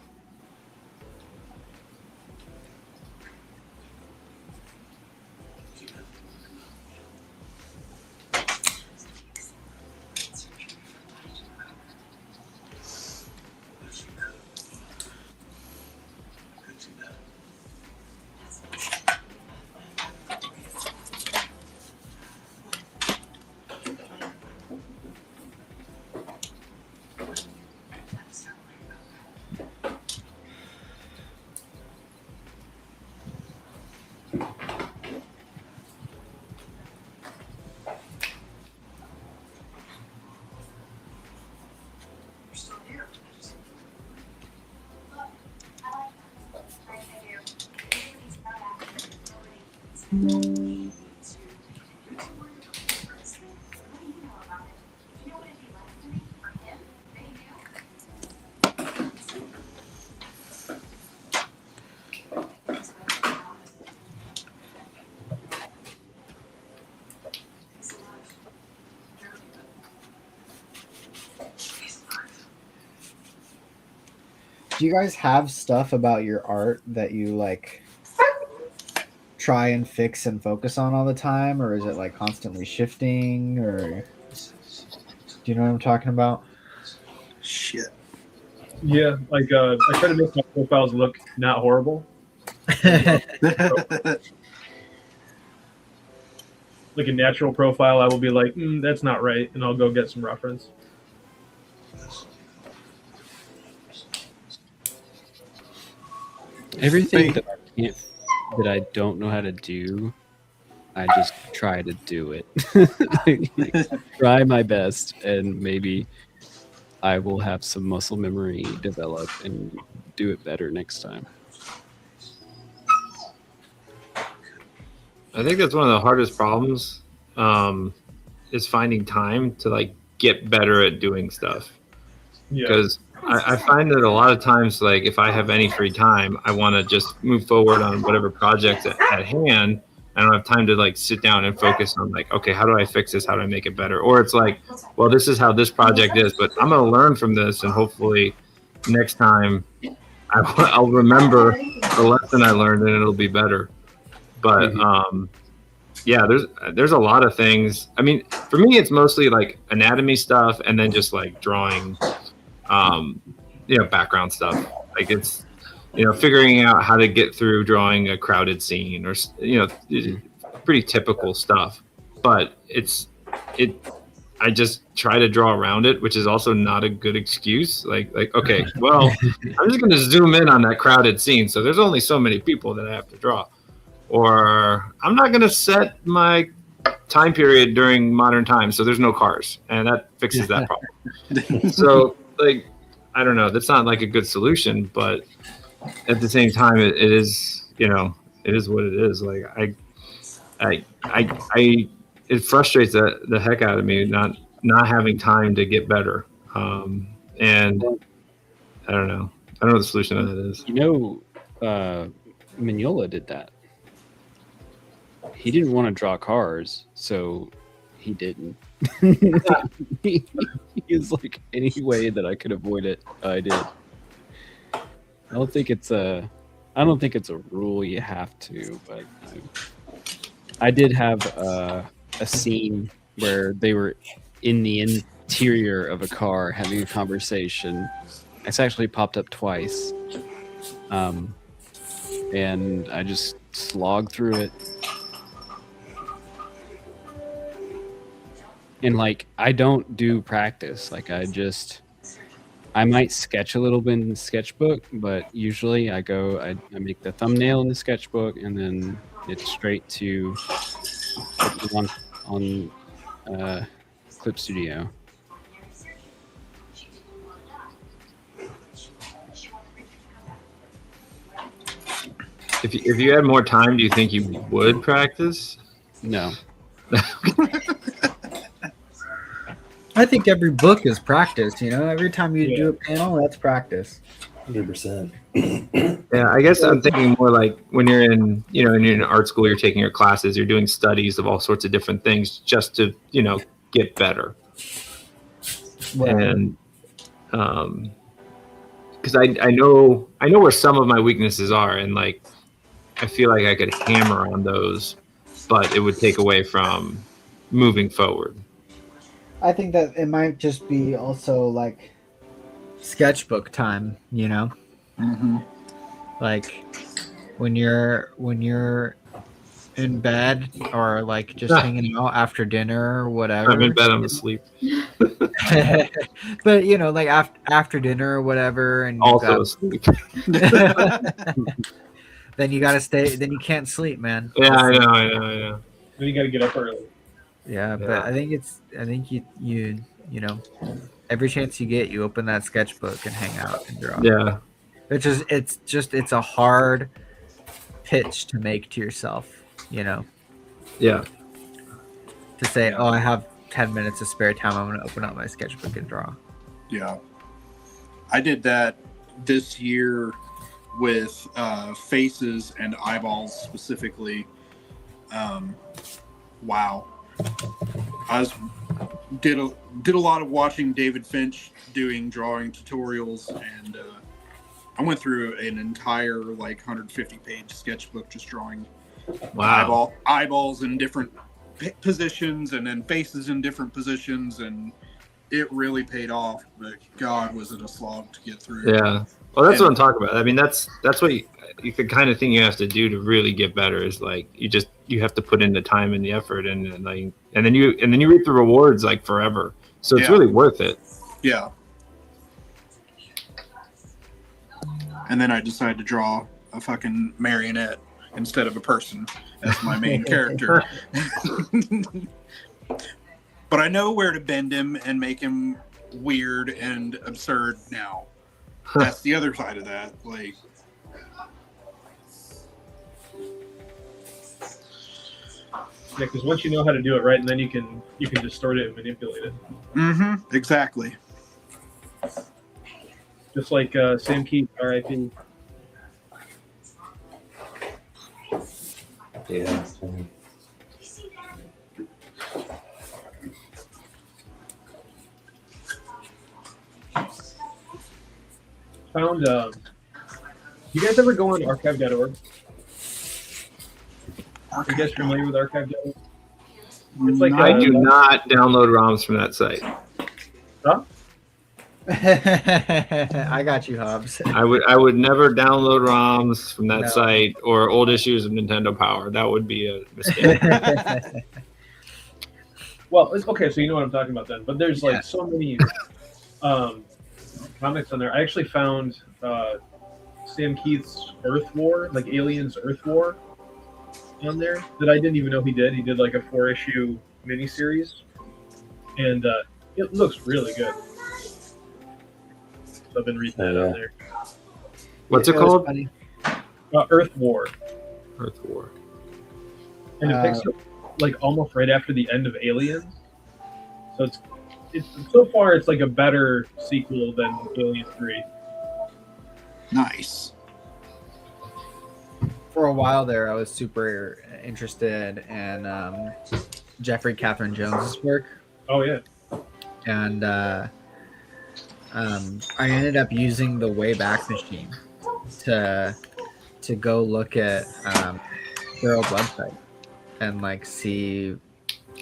A: Do you guys have stuff about your art that you like try and fix and focus on all the time, or is it like constantly shifting, or do you know what I'm talking about?
E: Shit.
C: Yeah, like I try to make my profiles look not horrible. Like a natural profile, I will be like, that's not right, and I'll go get some reference.
D: Everything that I don't know how to do, I just try to do it. Try my best, and maybe I will have some muscle memory develop and do it better next time.
G: I think that's one of the hardest problems, is finding time to like get better at doing stuff.
C: Yeah.
G: Because I find that a lot of times, like if I have any free time, I want to just move forward on whatever project's at hand. I don't have time to like sit down and focus on like, okay, how do I fix this? How do I make it better? Or it's like, well, this is how this project is, but I'm going to learn from this, and hopefully next time I'll remember the lesson I learned, and it'll be better. But yeah, there's a lot of things. I mean, for me, it's mostly like anatomy stuff, and then just like drawing, background stuff. Like it's, figuring out how to get through drawing a crowded scene, or pretty typical stuff. But I just try to draw around it, which is also not a good excuse. Like okay, well, I'm just going to zoom in on that crowded scene, so there's only so many people that I have to draw. Or I'm not going to set my time period during modern times, so there's no cars, and that fixes that problem. So, like, I don't know. That's not like a good solution, but at the same time, it is, it is what it is. Like, it frustrates the heck out of me not having time to get better. And I don't know. I don't know what the solution to that is.
D: Mignola did that. He didn't want to draw cars, so he didn't. He was like, any way that I could avoid it, I did. I don't think it's a rule you have to, but I did have a scene where they were in the interior of a car having a conversation. It's actually popped up twice, and I just slogged through it. And like, I don't do practice. Like I might sketch a little bit in the sketchbook, but usually I make the thumbnail in the sketchbook, and then it's straight to on Clip Studio.
G: If you had more time, do you think you would practice?
D: No.
A: I think every book is practice. Every time you do a panel, that's practice.
B: 100%.
G: Yeah, I guess I'm thinking more like when you're in art school, you're taking your classes, you're doing studies of all sorts of different things just to, get better.
A: Well,
G: And because I know where some of my weaknesses are, and like I feel like I could hammer on those, but it would take away from moving forward.
A: I think that it might just be also like sketchbook time,
E: Mm-hmm.
A: like when you're in bed or like just hanging out after dinner or whatever.
G: I'm in bed, I'm asleep.
A: But like after dinner or whatever, and
G: Also asleep.
A: then you gotta stay. Then you can't sleep, man.
G: Yeah, I know.
C: Then you got to get up early.
A: Yeah, but I think you every chance you get, you open that sketchbook and hang out and draw.
G: Yeah.
A: It's a hard pitch to make to yourself. you know,
G: Yeah.
A: to say,
F: Yeah.
A: oh, I have 10 minutes of spare time. I'm going to open up my sketchbook and draw.
F: Yeah. I did that this year with faces and eyeballs specifically. Wow. Did a lot of watching David Finch doing drawing tutorials, and I went through an entire like 150-page sketchbook just drawing
G: Wow.
F: eyeballs in different positions and then faces in different positions, and it really paid off. But God, was it a slog to get through.
G: Yeah. Well, that's what I'm talking about. I mean, that's what you the kind of thing you have to do to really get better is like you have to put in the time and the effort and then you reap the rewards like forever. So it's
F: Yeah.
G: really worth it.
F: Yeah. And then I decided to draw a fucking marionette instead of a person as my main character. But I know where to bend him and make him weird and absurd now. That's the other side of that. Like,
C: Yeah, because once you know how to do it right, and then you can distort it and manipulate it.
F: exactly.
C: Just like Sam Keith, R.I.P.
B: Yeah.
C: Found. You guys ever go on archive.org? Are you guys familiar with archive.org? It's like
G: I do not download ROMs from that site.
C: Huh?
A: I got you, Hobbes.
G: I would never download ROMs from that
A: No.
G: site or old issues of Nintendo Power. That would be a mistake.
C: Well, okay, so you know what I'm talking about then. But there's like so many comics on there. I actually found Sam Keith's Earth War, like Aliens Earth War, on there that I didn't even know he did. He did like a 4-issue miniseries, and it looks really good. So I've been reading that on there.
G: What's it
A: was
G: called?
A: funny.
C: Earth War,
G: Earth War.
C: and it picks up like almost right after the end of Aliens. So it's so far it's like a better sequel than Alien 3.
F: Nice.
A: For a while there, I was super interested in Jeffrey Catherine Jones's work,
C: Oh yeah.
A: and I ended up using the Wayback Machine to go look at their old website and like see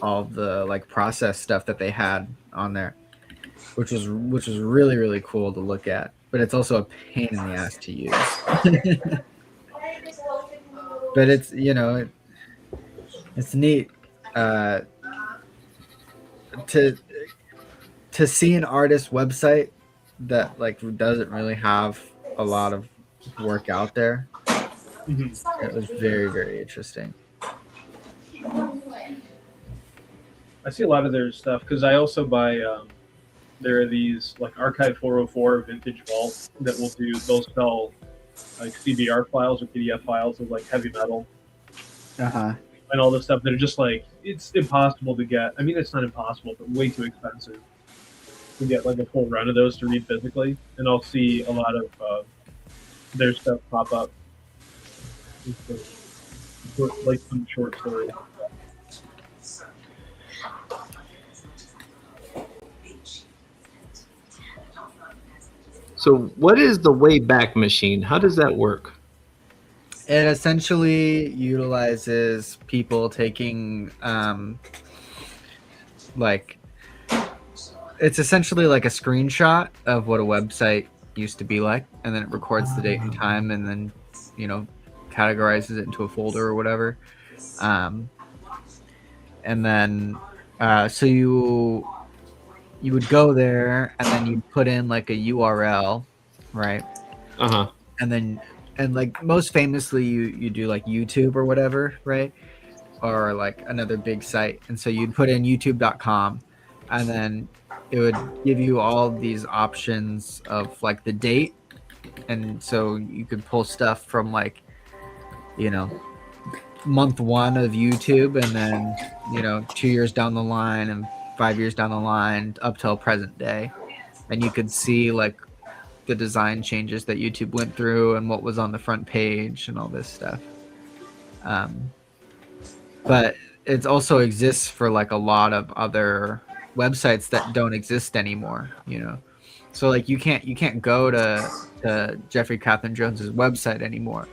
A: all the like process stuff that they had on there, which was really, really cool to look at. But it's also a pain in the ass to use. But it's, you know, it's neat to see an artist's website that like doesn't really have a lot of work out there.
C: Mm-hmm.
A: It was very, very interesting.
C: I see a lot of their stuff because I also buy. There are these like Archive 404 Vintage Vault that they'll sell like CBR files or PDF files of like heavy metal and all this stuff that are just like it's impossible to get. I mean, it's not impossible, but way too expensive to get like a full run of those to read physically. And I'll see a lot of their stuff pop up, like some short stories.
G: So what is the Wayback Machine? How does that work?
A: It essentially utilizes people taking like it's essentially like a screenshot of what a website used to be like, and then it records the date and time, and then, you know, categorizes it into a folder or whatever. And then so you would go there, and then you'd put in like a URL, right? And like most famously you do like YouTube or whatever, right? Or like another big site. And so you'd put in youtube.com, and then it would give you all these options of like the date. And so you could pull stuff from like, you know, month one of YouTube, and then 2 years down the line and 5 years down the line up till present day, and you could see like the design changes that YouTube went through and what was on the front page and all this stuff. But it also exists for like a lot of other websites that don't exist anymore, so like you can't go to Jeffrey Catherine Jones's website anymore,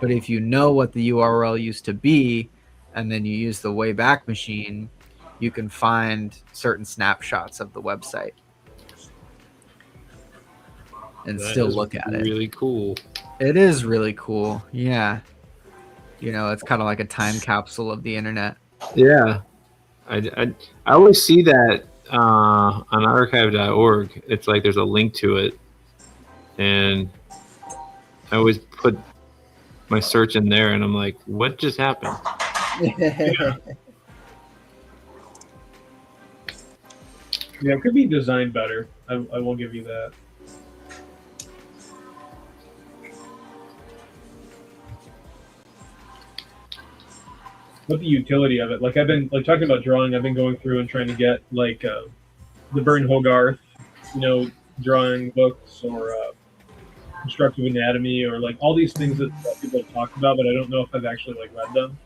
A: but if you know what the URL used to be and then you use the Wayback Machine, you can find certain snapshots of the website and
D: That
A: still
D: is
A: look at it.
D: Really cool.
A: It is really cool. Yeah. It's kind of like a time capsule of the internet.
G: Yeah, I always see that on archive.org. It's like there's a link to it, and I always put my search in there, and I'm like, what just happened?
C: Yeah, it could be designed better. I will give you that. But the utility of it, like I've been like talking about drawing, I've been going through and trying to get like the Bern Hogarth, drawing books or constructive anatomy or like all these things that people have talked about, but I don't know if I've actually like read them.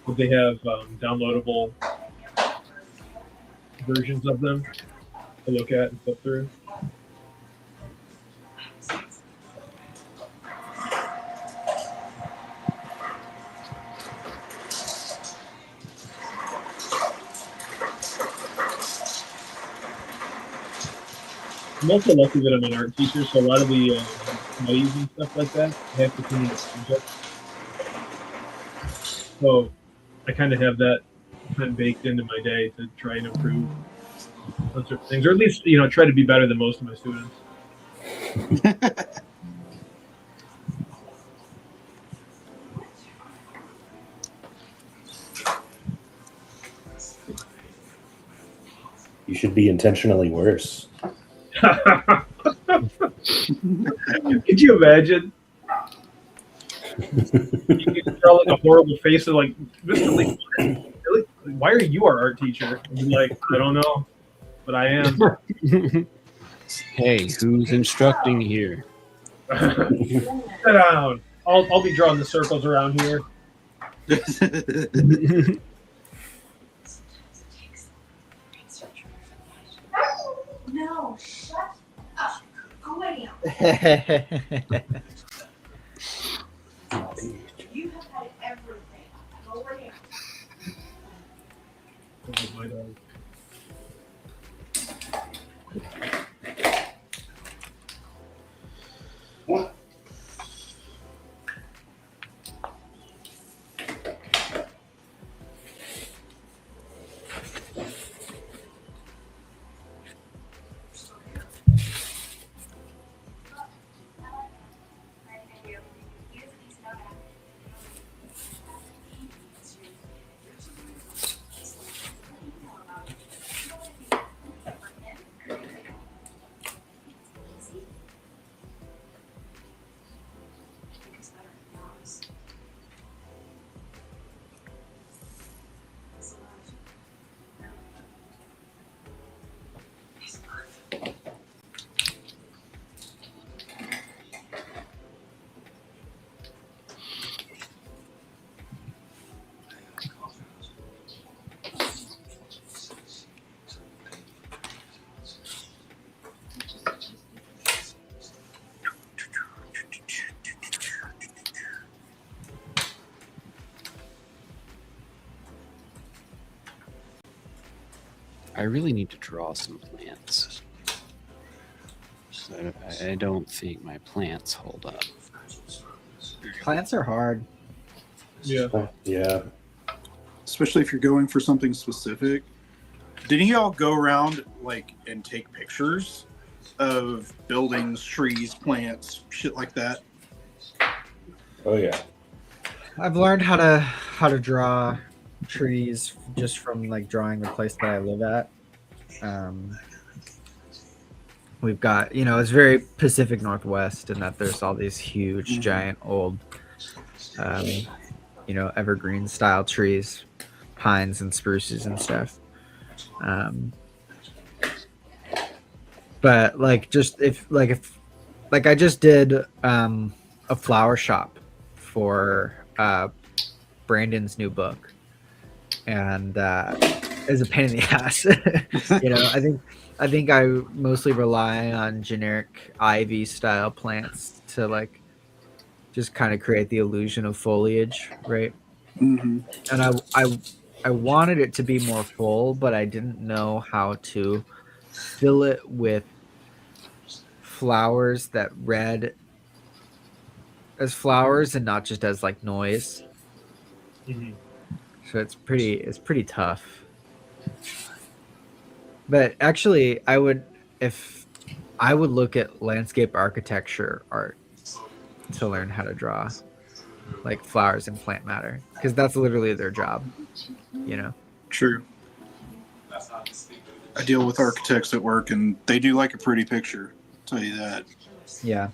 C: But they have downloadable versions of them to look at and flip through. I'm also lucky that I'm an art teacher, so a lot of the studies and stuff like that I have to clean the subject. So I kind of have that kind of baked into my day to try and improve on certain things, or at least try to be better than most of my students.
B: You should be intentionally worse.
C: Could you imagine? You could draw like a horrible face of like, Mr. Lee, really? Why are you our art teacher? And be like, I don't know, but I am.
D: Hey, who's instructing here?
C: Sit down. I'll be drawing the circles around here.
I: No, shut up. Go away now. You have had everything. Go away now.
C: Oh, my dog.
D: I really need to draw some plants. I don't think my plants hold up.
A: Plants are hard.
C: Yeah.
B: Yeah.
F: Especially if you're going for something specific. Didn't you all go around and take pictures of buildings, trees, plants, shit like that?
B: Oh yeah.
A: I've learned how to draw trees just from drawing the place that I live at. We've got, it's very Pacific Northwest in that there's all these huge, giant, old evergreen style trees, pines and spruces and stuff. But like just if I just did a flower shop for Brandon's new book, and it's a pain in the ass. I think I mostly rely on generic ivy style plants to like just kind of create the illusion of foliage, right?
F: Mm-hmm.
A: And I wanted it to be more full, but I didn't know how to fill it with flowers that read as flowers and not just as like noise.
C: Mhm.
A: So it's pretty tough. But actually, I would look at landscape architecture art to learn how to draw like flowers and plant matter, because that's literally their job,
F: True. I deal with architects at work, and they do like a pretty picture. I'll tell you that.
A: Yeah.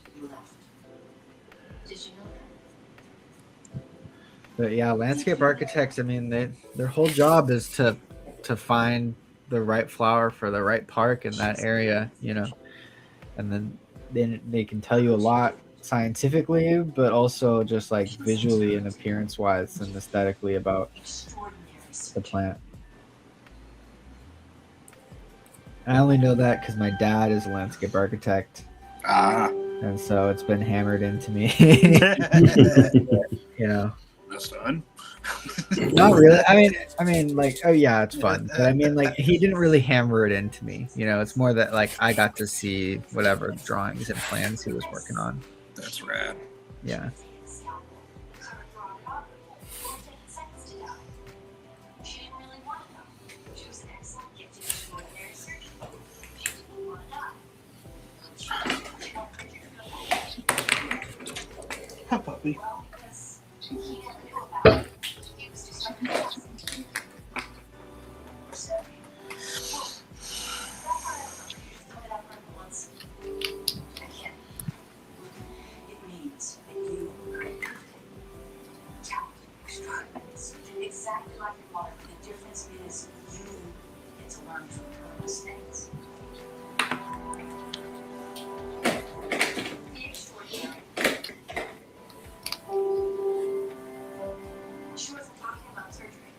A: But yeah, landscape architects, I mean, their whole job is to find the right flower for the right park in that area, and then they can tell you a lot scientifically, but also just like visually and appearance wise and aesthetically about the plant. I only know that because my dad is a landscape architect, and so it's been hammered into me.
F: That's done.
A: Not really. I mean, like, oh yeah, it's fun. But I mean, like, he didn't really hammer it into me. It's more that like I got to see whatever drawings and plans he was working on.
F: That's rad.
A: Yeah.
F: Hi, puppy.
I: Exactly like your mother. The difference is you get to learn from her mistakes. Be extraordinary. She wasn't talking about surgery.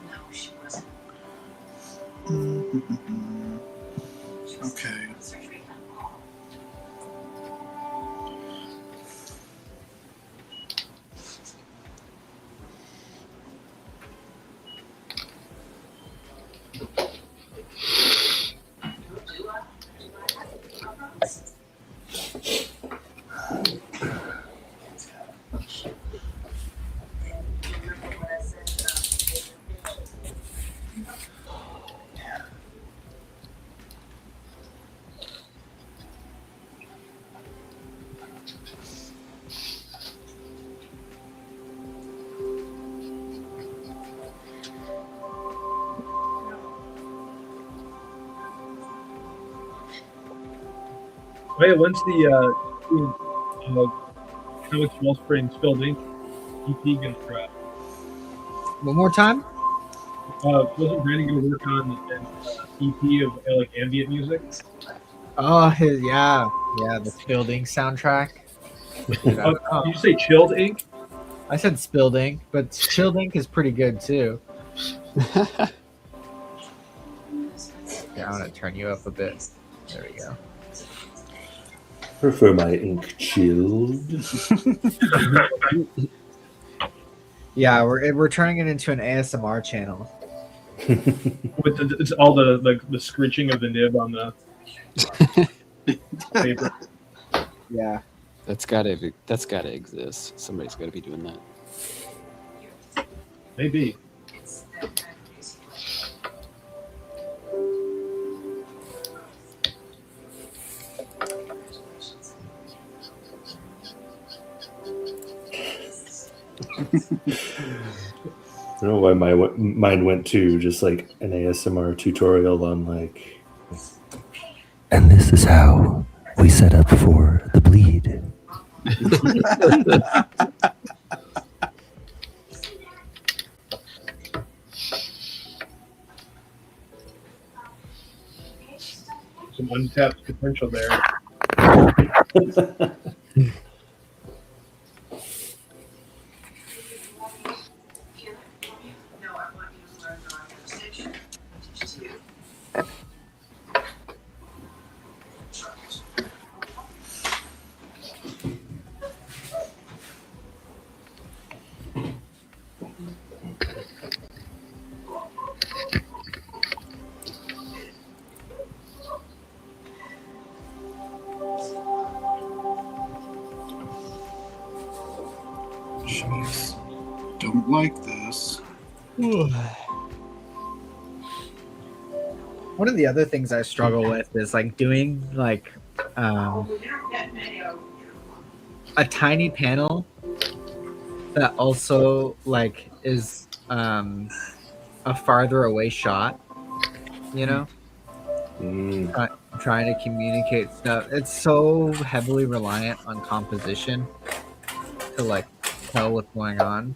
I: No, she wasn't. She was
F: Okay.
I: talking about surgery at all.
C: Hey, when's the Comix Wellspring Spilled Ink EP gonna drop?
A: One more time.
C: Wasn't Brandon gonna work on an EP of like ambient music?
A: Oh, the Spilled Ink soundtrack.
C: Did you say Chilled Ink?
A: I said Spilled Ink, but Chilled Ink is pretty good too. Yeah, I'm gonna turn you up a bit. There we go.
B: Prefer my ink chilled.
A: Yeah, we're turning it into an ASMR channel.
C: With it's all the scritching of the nib on the paper.
A: Yeah.
D: That's gotta exist. Somebody's gotta be doing that.
C: Maybe.
B: I don't know why my mind went to just like an ASMR tutorial on like, and this is how we set up for the bleed.
C: untapped potential there.
F: Jeez. Don't like this.
A: One of the other things I struggle with is like doing like a tiny panel that also like is a farther away shot, you know. Trying to communicate stuff. It's so heavily reliant on composition to like tell what's going on.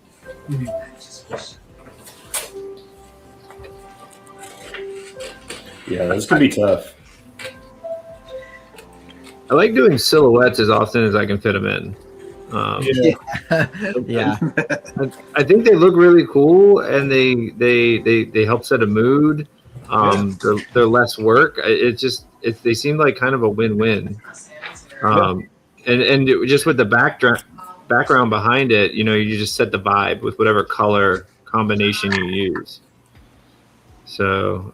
B: Yeah, this could be tough.
G: I like doing silhouettes as often as I can fit them in.
A: Yeah.
G: I think they look really cool, and they help set a mood. They're less work. They seem like kind of a win-win. And just with the background behind it, you know, you just set the vibe with whatever color combination you use. So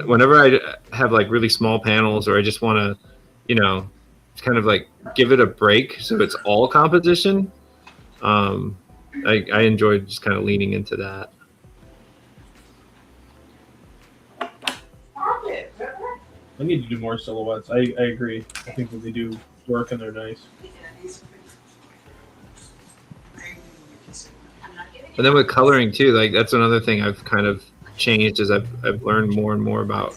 G: whenever I have like really small panels, or I just want to, you know, kind of like give it a break so it's all composition, I enjoy just kind of leaning into that.
C: I need to do more silhouettes. I agree. I think that they do work and they're nice.
G: And then with coloring too, like that's another thing I've kind of changed as I've learned more and more about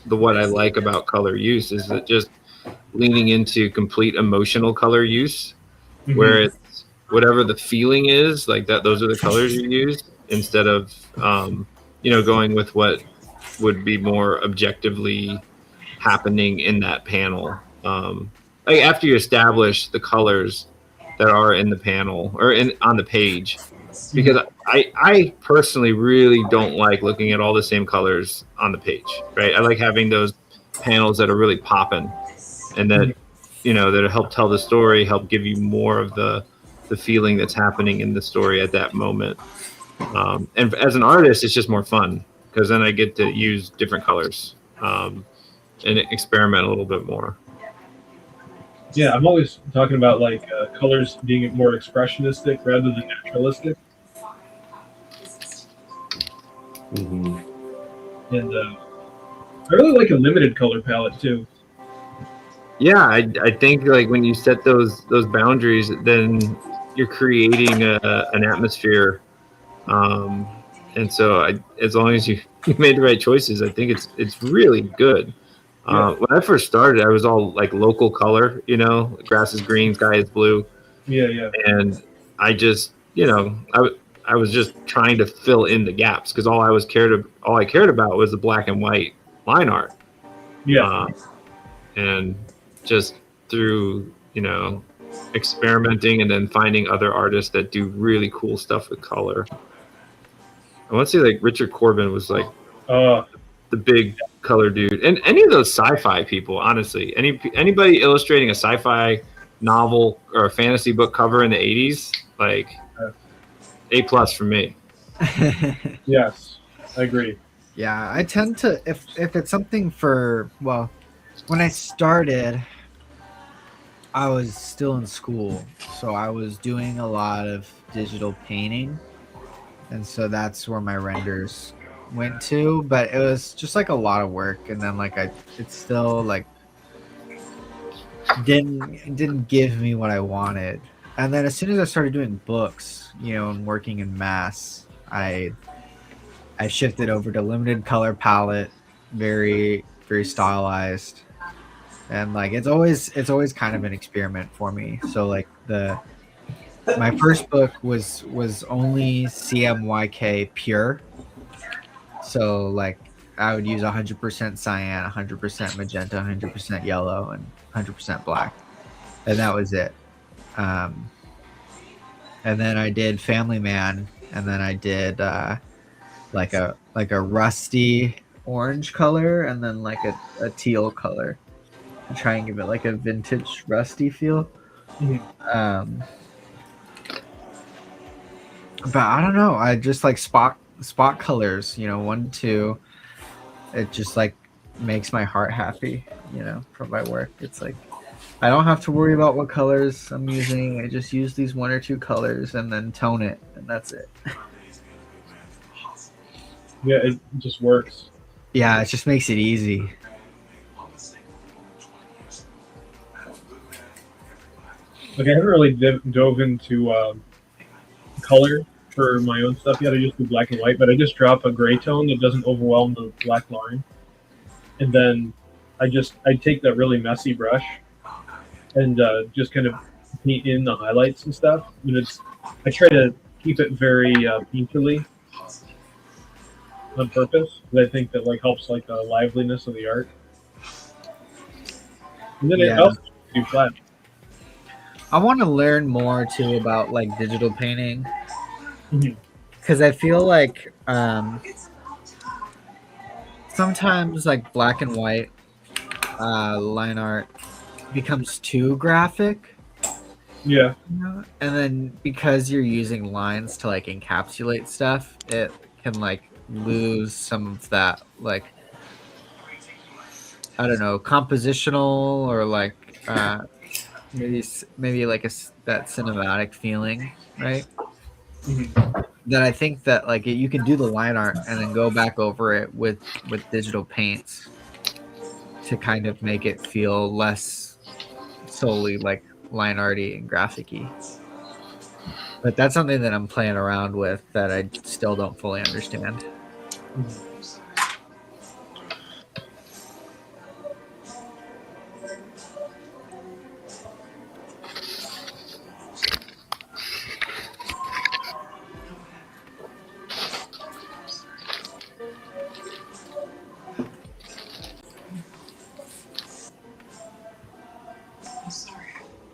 G: what I like about color use is that just leaning into complete emotional color use, where it's whatever the feeling is, like that, those are the colors you use, instead of, you know, going with what would be more objectively happening in that panel. Like after you establish the colors that are in the panel or on the page, because I personally really don't like looking at all the same colors on the page, right? I like having those panels that are really popping, and that, you know, that help tell the story, help give you more of the feeling that's happening in the story at that moment. And as an artist, it's just more fun because then I get to use different colors and experiment a little bit more.
C: Yeah, I'm always talking about like colors being more expressionistic rather than naturalistic. And I really like a limited color palette too.
G: Yeah, I think like when you set those boundaries, then you're creating an atmosphere. And so as long as you made the right choices, I think it's really good. When I first started, I was all like local color, you know, grass is green, sky is blue.
C: Yeah.
G: And I just, you know, I was just trying to fill in the gaps because all I cared about was the black and white line art.
C: Yeah.
G: And just through, you know, experimenting and then finding other artists that do really cool stuff with color. I want to say like Richard Corbin was like the big color dude, and any of those sci-fi people, honestly, anybody illustrating a sci-fi novel or a fantasy book cover in the 80s, like A+ for me.
C: Yes, I agree.
A: Yeah, I tend to, if it's something for, well, when I started, I was still in school, so I was doing a lot of digital painting, and so that's where my renders went to, but it was just like a lot of work, and then like it still like didn't give me what I wanted. And then as soon as I started doing books, you know, and working in mass, I shifted over to limited color palette, very stylized, and like it's always kind of an experiment for me. So like my first book was only CMYK pure. So like I would use 100% cyan, 100% magenta, 100% yellow, and 100% black, and that was it. And then I did Family Man, and then I did like a rusty orange color, and then like a teal color to try and give it like a vintage rusty feel. But I don't know. I just like spot colors, 1, 2. It just like makes my heart happy, from my work. It's like I don't have to worry about what colors I'm using. I just use these 1 or 2 colors and then tone it, and that's it.
C: Yeah, it just works.
A: Yeah, it just makes it easy.
C: Like I haven't really dove into color for my own stuff yet. I just do black and white, but I just drop a gray tone that doesn't overwhelm the black line, and then I take that really messy brush and just kind of paint in the highlights and stuff. And I try to keep it very painterly on purpose, because I think that like helps like the liveliness of the art. And then it also do flat.
A: I want to learn more too about like digital painting, because I feel like sometimes like black and white line art becomes too graphic.
C: Yeah.
A: And then because you're using lines to like encapsulate stuff, it can like lose some of that like, I don't know, compositional or like maybe like that cinematic feeling, right? That I think that like you can do the line art and then go back over it with digital paints to kind of make it feel less solely like line arty and graphic-y. But that's something that I'm playing around with that I still don't fully understand.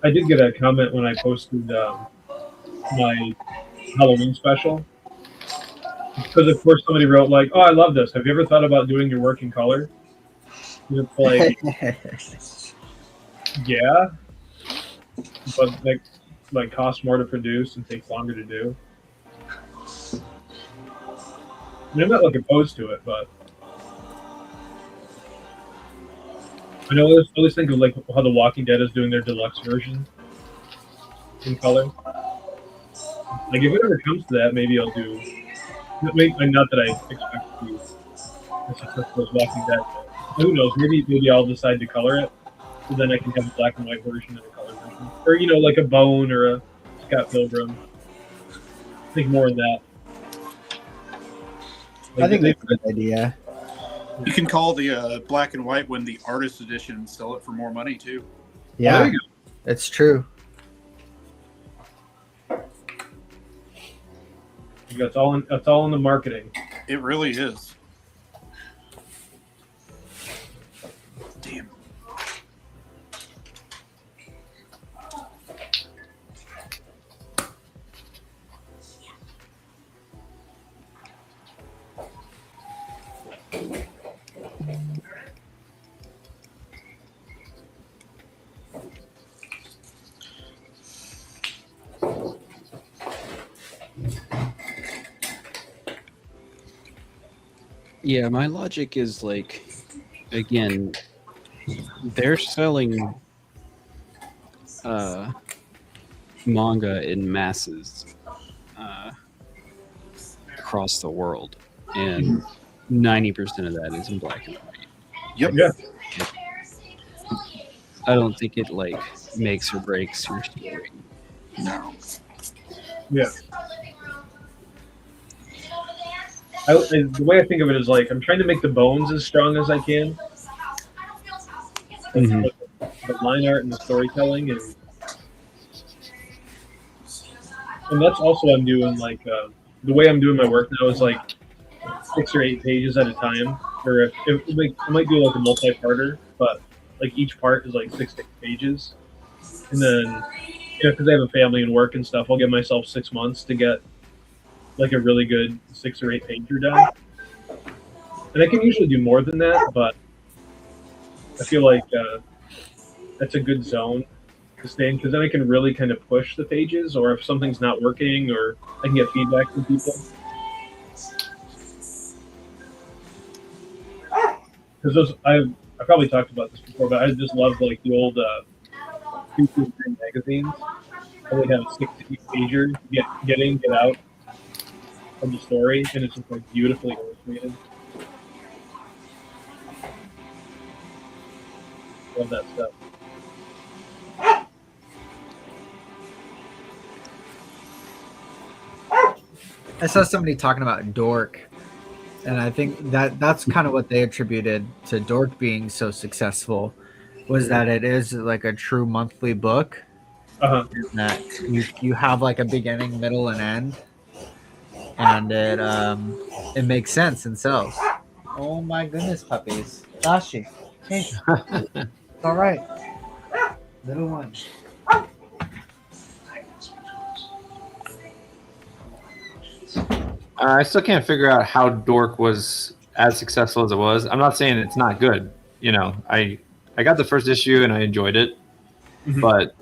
C: I did get a comment when I posted my Halloween special, because of course somebody wrote like, "Oh, I love this. Have you ever thought about doing your work in color?" And it's like, yeah, but like costs more to produce and takes longer to do. I mean, I'm not like opposed to it, but I know I always think of like how The Walking Dead is doing their deluxe version in color. Like if it ever comes to that, maybe I'll do. Not that I expect to be as successful as Walking Dead. But who knows? Maybe I'll decide to color it, so then I can have a black and white version and a color version, or like a Bone or a Scott Pilgrim. I think more of that. Like,
A: I think that's a good idea.
F: You can call the black and white one the artist edition and sell it for more money too.
A: Yeah,
C: there you go.
A: It's true.
C: That's all in the marketing.
F: It really is. Damn.
D: Yeah, my logic is like, again, they're selling manga in masses across the world, and 90% of that is in black and white.
F: Yep.
C: Yeah.
D: I don't think it like makes or breaks your story.
F: No.
C: Yeah. The way I think of it is like I'm trying to make the bones as strong as I can.
D: Mhm.
C: The line art and the storytelling, and that's also I'm doing like the way I'm doing my work now is like 6 or 8 pages at a time, or if it might do like a multi-parter, but like each part is like 6 pages, and then because I have a family and work and stuff, I'll give myself 6 months to get like a really good 6 or 8 pager done, and I can usually do more than that, but I feel like that's a good zone to stay in because then I can really kind of push the pages, or if something's not working, or I can get feedback from people. Because those, I probably talked about this before, but I just love like the old 2 3 magazines. I would have a 6 to 8 pager, get in, get out of the story, and it's just like beautifully illustrated. Love that stuff.
A: I saw somebody talking about Dork, and I think that's kind of what they attributed to Dork being so successful, was that it is like a true monthly book. That you have like a beginning, middle, and end, and it makes sense and sells. Oh my goodness, puppies! Dashi, hey, it's all right, little one.
G: I still can't figure out how Dork was as successful as it was. I'm not saying it's not good. You know, I got the first issue and I enjoyed it, but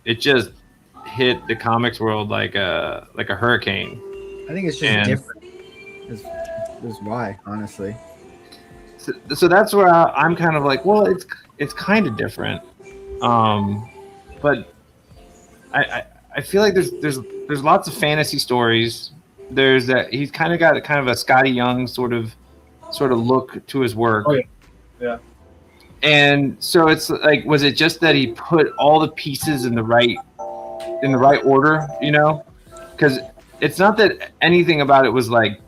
G: it just hit the comics world like a hurricane.
A: I think it's just different. Is why, honestly.
G: So that's where I'm kind of like, well, it's kind of different, but I feel like there's lots of fantasy stories. There's that he's kind of got kind of a Scotty Young sort of look to his work.
C: Oh yeah, yeah.
G: And so it's like, was it just that he put all the pieces in the right order? You know, because it's not that anything about it was like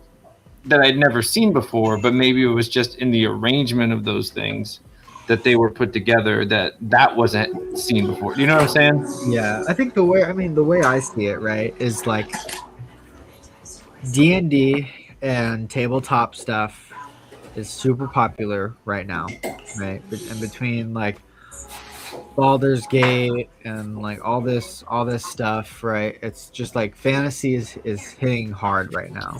G: that I'd never seen before, but maybe it was just in the arrangement of those things that they were put together that wasn't seen before. You know what I'm saying?
A: Yeah, I think the way I see it, right, is like D&D and tabletop stuff is super popular right now, right? And between like Baldur's Gate and like all this stuff, right? It's just like fantasy is hitting hard right now.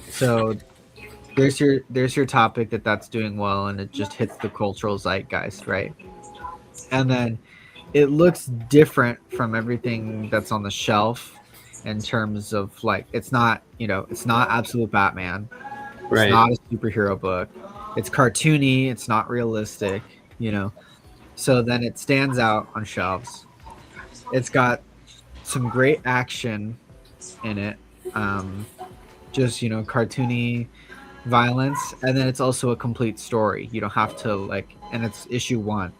A: So there's your topic that's doing well, and it just hits the cultural zeitgeist, right? And then it looks different from everything that's on the shelf in terms of like it's not absolute Batman,
G: Right.
A: It's not a superhero book, it's cartoony, it's not realistic, so then it stands out on shelves. It's got some great action in it, just cartoony violence, and then it's also a complete story. You don't have to and it's issue 1,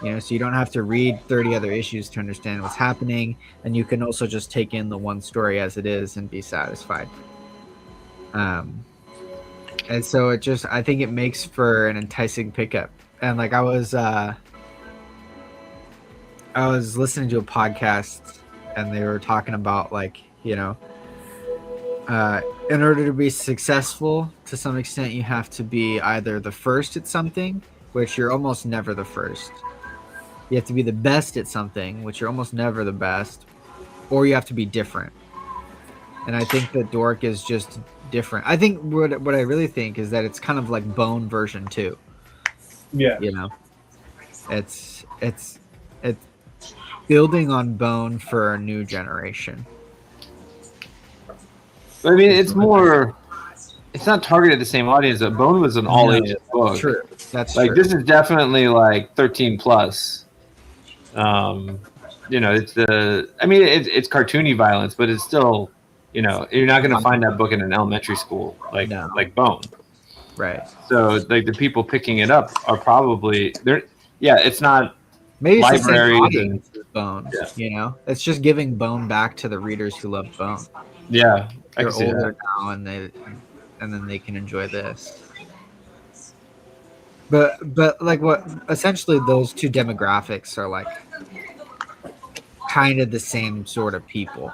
A: so you don't have to read 30 other issues to understand what's happening, and you can also just take in the one story as it is and be satisfied. And so I think it makes for an enticing pickup. And like I was listening to a podcast, and they were talking about in order to be successful, to some extent, you have to be either the first at something, which you're almost never the first. You have to be the best at something, which you're almost never the best, or you have to be different. And I think that Dork is just different. I think what I really think is that it's kind of like Bone version 2.
C: Yeah.
A: It's building on Bone for a new generation.
G: I mean, it's not targeted at the same audience. But Bone was an all ages book.
A: True. That's
G: like
A: true.
G: This is definitely like 13 plus. It's it's cartoony violence, but it's still, you're not going to find that book in an elementary school like Bone.
A: Right.
G: So like the people picking it up are probably it's not
A: maybe it's
G: libraries
A: the same audience as Bone. Yeah. It's just giving Bone back to the readers who love Bone.
G: Yeah.
A: They're older now, and then they can enjoy this. But like what essentially those two demographics are like kind of the same sort of people.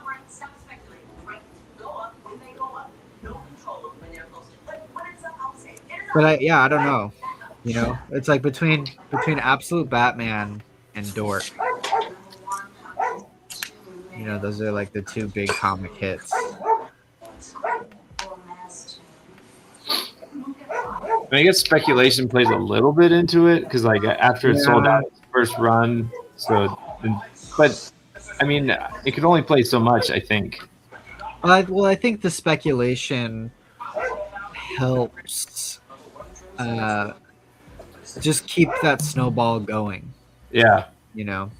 A: But I don't know. You know, it's like between Absolute Batman and Dork. You know, those are like the two big comic hits.
G: I guess speculation plays a little bit into it because, like, after it sold out its first run, but I mean, it could only play so much, I think.
A: Well, I think the speculation helps just keep that snowball going.
G: Yeah.
A: You know.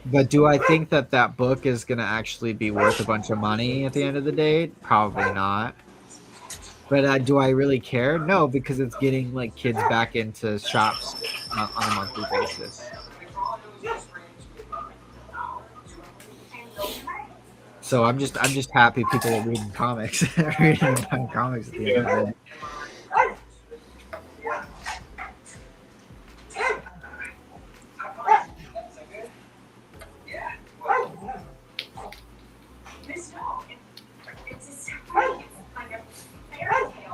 A: But do I think that book is going to actually be worth a bunch of money at the end of the day? Probably not. But do I really care? No, because it's getting like kids back into shops on a monthly basis. So I'm just happy people are reading comics, reading and buying comics at the end of the day.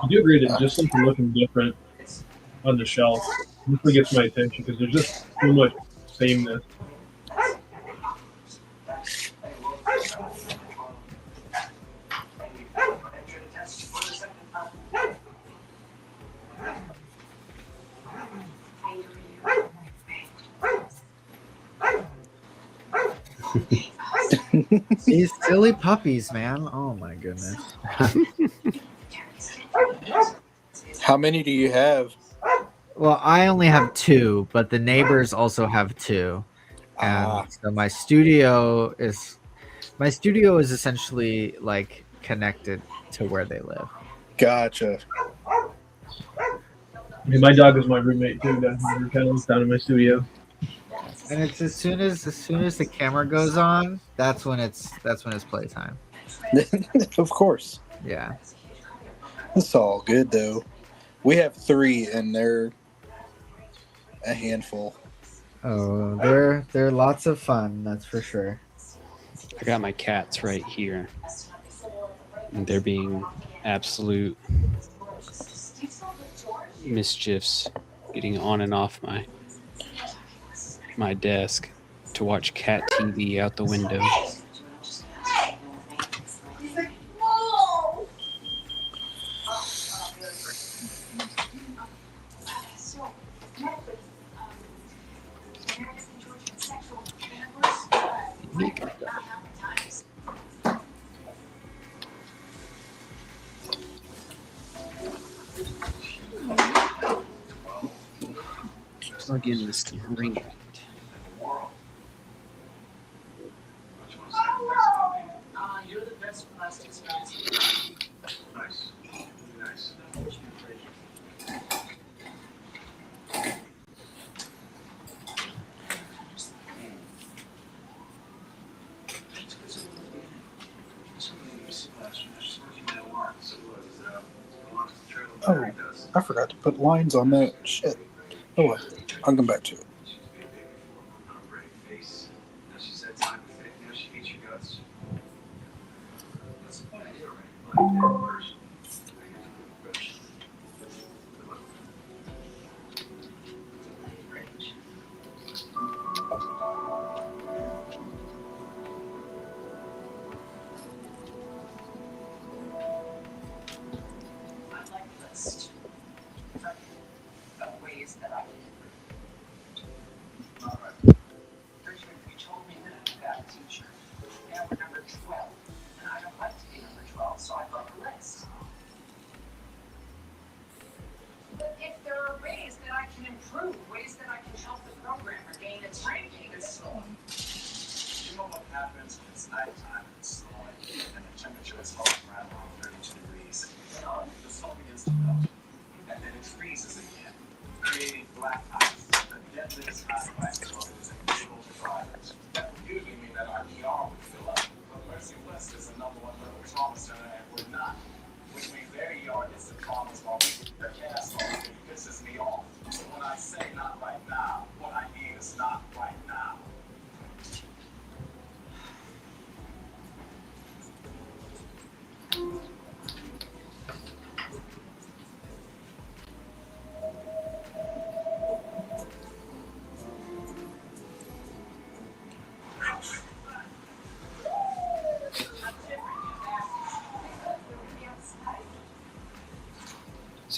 C: I do agree that just something looking different on the shelf really gets my attention because there's just so much sameness.
A: These silly puppies, man. Oh my goodness.
E: How many do you have?
A: Well, I only have 2, but the neighbors also have 2. And so my studio is essentially like connected to where they live.
E: Gotcha.
C: I mean, my dog is my roommate too. He kind of looks down in my studio.
A: And it's as soon as the camera goes on, that's when it's playtime.
E: Of course.
A: Yeah.
E: It's all good though. We have 3 and they're a handful.
A: Oh, they're lots of fun, that's for sure.
D: I got my cats right here. And they're being absolute mischiefs, getting on and off my desk to watch cat TV out the window. Plug in this ring.
I: You're the best plastic surgeon. Nice. Nice.
E: Oh, I forgot to put lines on that shit. Oh well, I'll come back to it.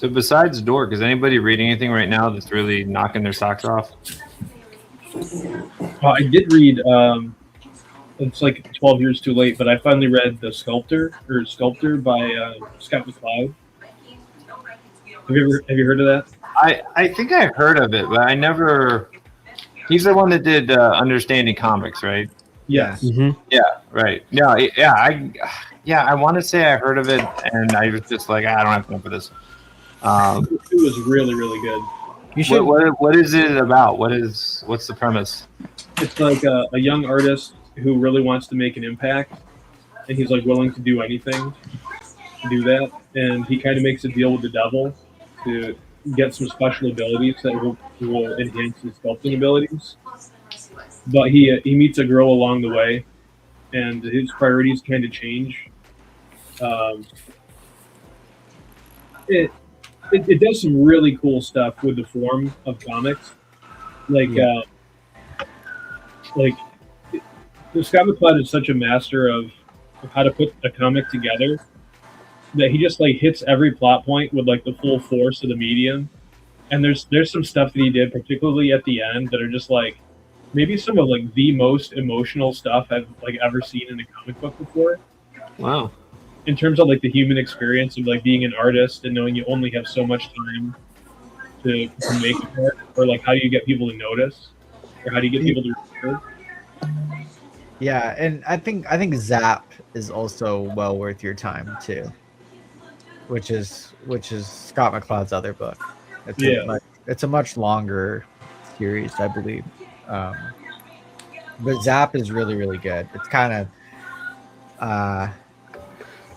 G: So besides Dork, is anybody reading anything right now that's really knocking their socks off?
C: I did read. It's like 12 years too late, but I finally read The Sculptor by Scott McCloud. Have you heard of that?
G: I think I heard of it, but I never. He's the one that did Understanding Comics, right?
C: Yes.
D: Mm-hmm.
G: Yeah, right. I want to say I heard of it, and I was just like, I don't have time for this.
C: It was really, really good.
A: You should.
G: What is it about? What's the premise?
C: It's like a young artist who really wants to make an impact, and he's like willing to do anything to do that. And he kind of makes a deal with the devil to get some special abilities that will enhance his sculpting abilities. But he meets a girl along the way, and his priorities kind of change. It does some really cool stuff with the form of comics, Scott McCloud is such a master of how to put a comic together that he just like hits every plot point with like the full force of the medium. And there's some stuff that he did, particularly at the end, that are just like maybe some of like the most emotional stuff I've like ever seen in a comic book before.
G: Wow.
C: In terms of like the human experience of like being an artist and knowing you only have so much time to make art, or like how do you get people to notice, or how do you get people to read?
A: Yeah, and I think Zap is also well worth your time too, which is Scott McCloud's other book. It's a much longer series, I believe, but Zap is really, really good. It's kind of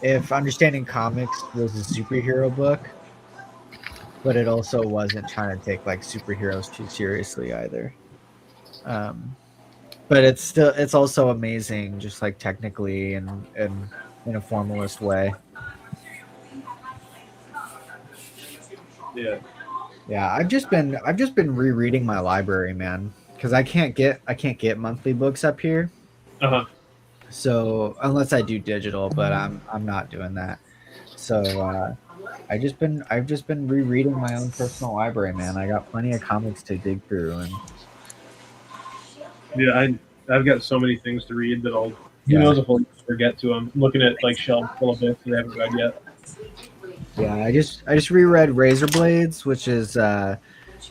A: if Understanding Comics was a superhero book, but it also wasn't trying to take like superheroes too seriously either. But it's also amazing, just like technically and in a formalist way. Yeah. I've just been rereading my library, man, because I can't get monthly books up here. So unless I do digital, but I'm not doing that. So I've just been rereading my own personal library, man. I got plenty of comics to dig through, and
C: yeah, I've got so many things to read that who knows if I'll forget to them. I'm looking at like shelves full of books that I haven't read yet.
A: Yeah, I just reread Razor Blades, which is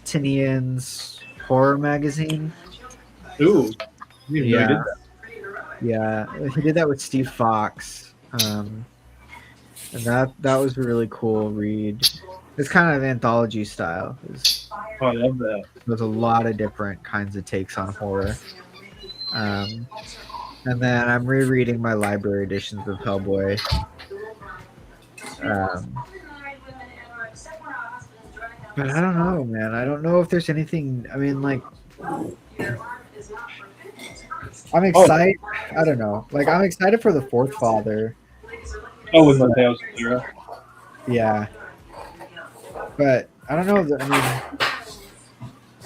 A: Tinian's horror magazine.
C: Ooh,
A: yeah, he did that with Steve Fox, and that was a really cool read. It's kind of anthology style.
C: I love that.
A: There's a lot of different kinds of takes on horror. And then I'm rereading my library editions of Hellboy. But I don't know, man. I don't know if there's anything. I mean, like, I'm excited. I don't know. Like, I'm excited for The Fourth Father.
C: Oh, with Mateo's Zero.
A: Yeah. But I don't know. I mean,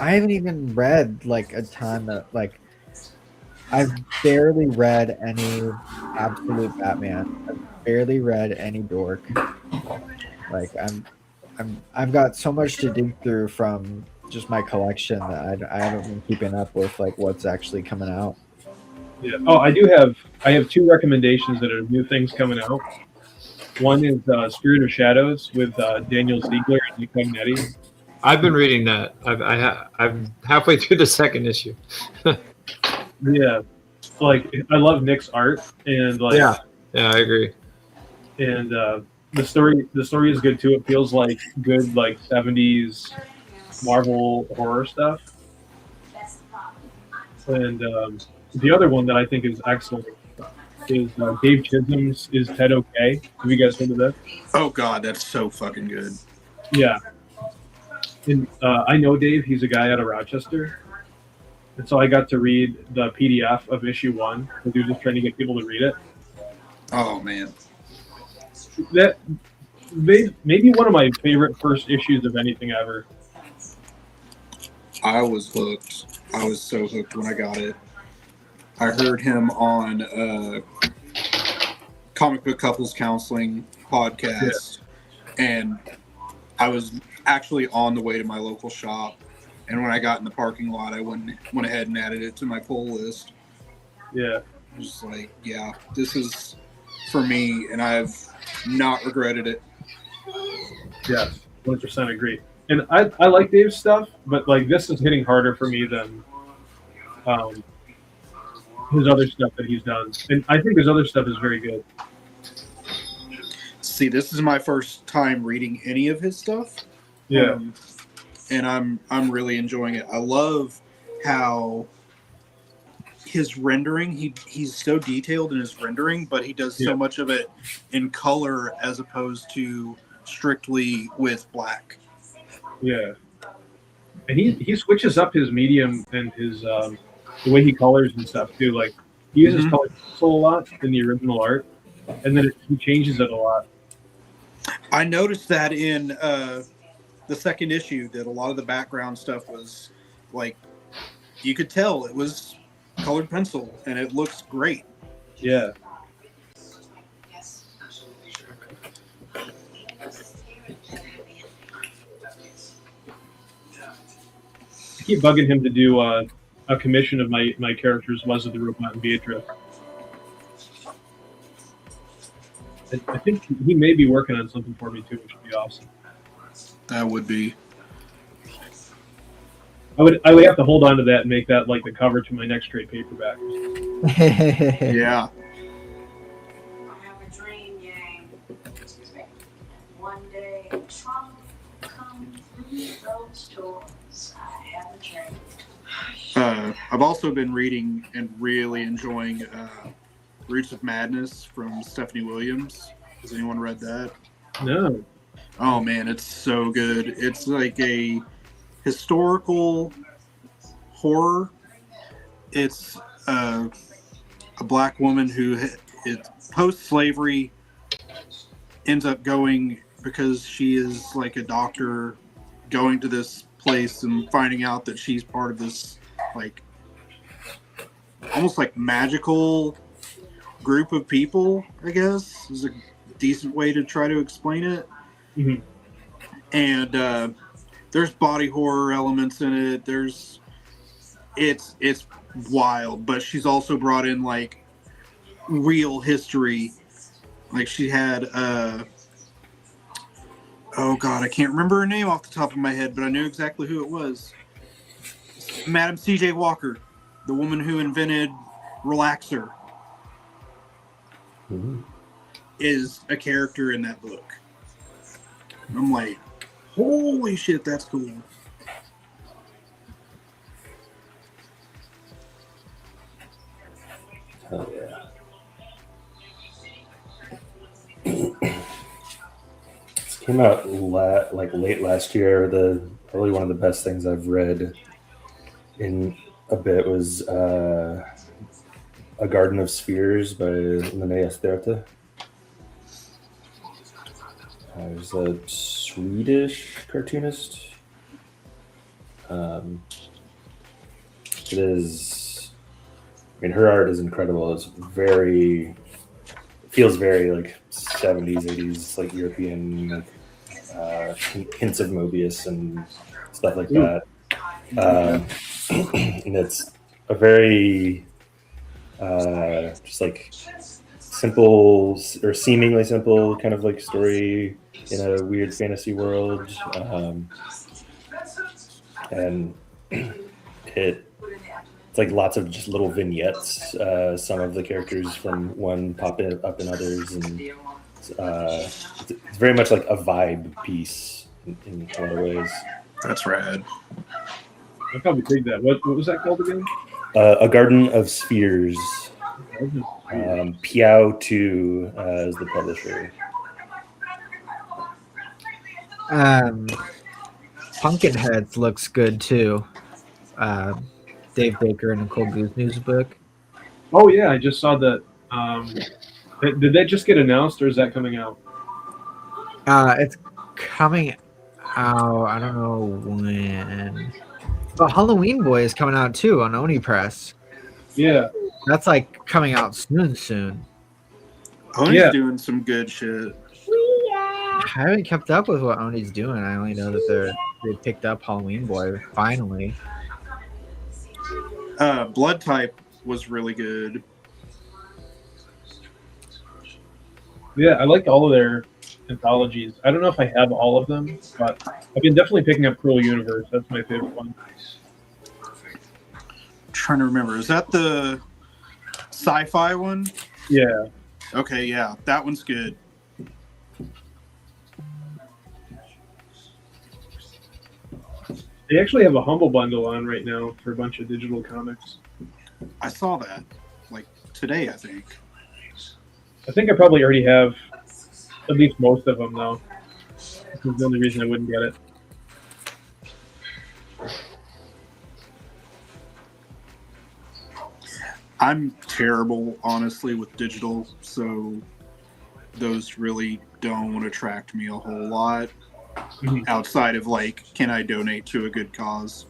A: I haven't even read like a ton that like. I've barely read any Absolute Batman. I've barely read any Dork. Like I've got so much to dig through from just my collection that I haven't been keeping up with like what's actually coming out.
C: Yeah. Oh, I have two recommendations that are new things coming out. One is Spirit of Shadows with Daniel Ziegler and Nick Magnetti.
G: I've been reading that. I'm halfway through the second issue.
C: Yeah, like I love Nick's art, and like
G: yeah, I agree.
C: And the story is good too. It feels like good like 70s Marvel horror stuff. And the other one that I think is excellent is Dave Chisholm's Is Ted Okay? Have you guys heard of that?
F: Oh God, that's so fucking good.
C: Yeah. And I know Dave. He's a guy out of Rochester. And so I got to read the PDF of issue 1 because he was just trying to get people to read it.
F: Oh man,
C: that maybe one of my favorite first issues of anything ever.
F: I was hooked. I was so hooked when I got it. I heard him on Comic Book Couples Counseling podcast, and I was actually on the way to my local shop, and when I got in the parking lot, I went ahead and added it to my pull list.
C: Yeah.
F: Just like, yeah, this is for me, and I've not regretted it.
C: Yes, 100% agree. And I like Dave's stuff, but like this is hitting harder for me than his other stuff that he's done. And I think his other stuff is very good.
F: See, this is my first time reading any of his stuff.
C: Yeah.
F: And I'm really enjoying it. I love how his rendering, he's so detailed in his rendering, but he does so much of it in color as opposed to strictly with black.
C: Yeah. And he switches up his medium and his the way he colors and stuff too. Like he uses color pencil a lot in the original art, and then he changes it a lot.
F: I noticed that in the second issue that a lot of the background stuff was like, you could tell it was colored pencil, and it looks great.
C: Yeah. I keep bugging him to do a commission of my characters, Leslie the Robot and Beatrice. I think he may be working on something for me too, which would be awesome.
F: That would be.
C: I would have to hold on to that and make that like the cover to my next trade paperback.
F: Yeah.
I: I have a dream, Yang. One day, Trump will come through those doors. I have a dream.
F: I've also been reading and really enjoying Roots of Madness from Stephanie Williams. Has anyone read that?
C: No.
F: Oh man, it's so good. It's like a historical horror. It's a black woman who post-slavery ends up going, because she is like a doctor, going to this place and finding out that she's part of this like almost like magical group of people, I guess is a decent way to try to explain it.
C: Mm-hmm.
F: And there's body horror elements in it. It's wild, but she's also brought in like real history. Like she had oh god, I can't remember her name off the top of my head, but I knew exactly who it was. Madam C.J. Walker, the woman who invented Relaxer, is a character in that book. I'm like, holy shit, that's cool.
B: Hell yeah. This came out late last year. Probably one of the best things I've read in a bit was A Garden of Spheres by Linnea Estherta. There's a Swedish cartoonist. It is. I mean, her art is incredible. It feels very like 70s, 80s, like European, like hints of Mobius and stuff like that. And it's a very just like simple or seemingly simple kind of like story in a weird fantasy world, and it's like lots of just little vignettes. Some of the characters from one pop up in others, and it's very much like a vibe piece in a lot of ways.
F: That's rad.
C: I probably dig that. What was that called again?
B: A Garden of Spheres. Piao 2 is the publisher.
A: Pumpkinheads looks good too. Dave Baker and Nicole Guzman's book.
C: Oh yeah, I just saw that. Did that just get announced, or is that coming out?
A: It's coming out. I don't know when. But Halloween Boy is coming out too on Oni Press.
C: Yeah,
A: that's like coming out soon.
F: Oni's doing some good shit.
A: haven't kept up with what Oni's doing. I only know that they picked up Halloween Boy finally.
F: Blood Type was really good.
C: Yeah, I like all of their anthologies. I don't know if I have all of them, but I've been definitely picking up Cruel Universe. That's my favorite one.
F: Trying to remember, is that the sci-fi one?
C: Yeah.
F: Okay, yeah, that one's good.
C: They actually have a Humble Bundle on right now for a bunch of digital comics.
F: I saw that like today, I think.
C: I think I probably already have at least most of them, though. This is the only reason I wouldn't get it.
F: I'm terrible, honestly, with digital, so those really don't attract me a whole lot. Outside of like, can I donate to a good cause?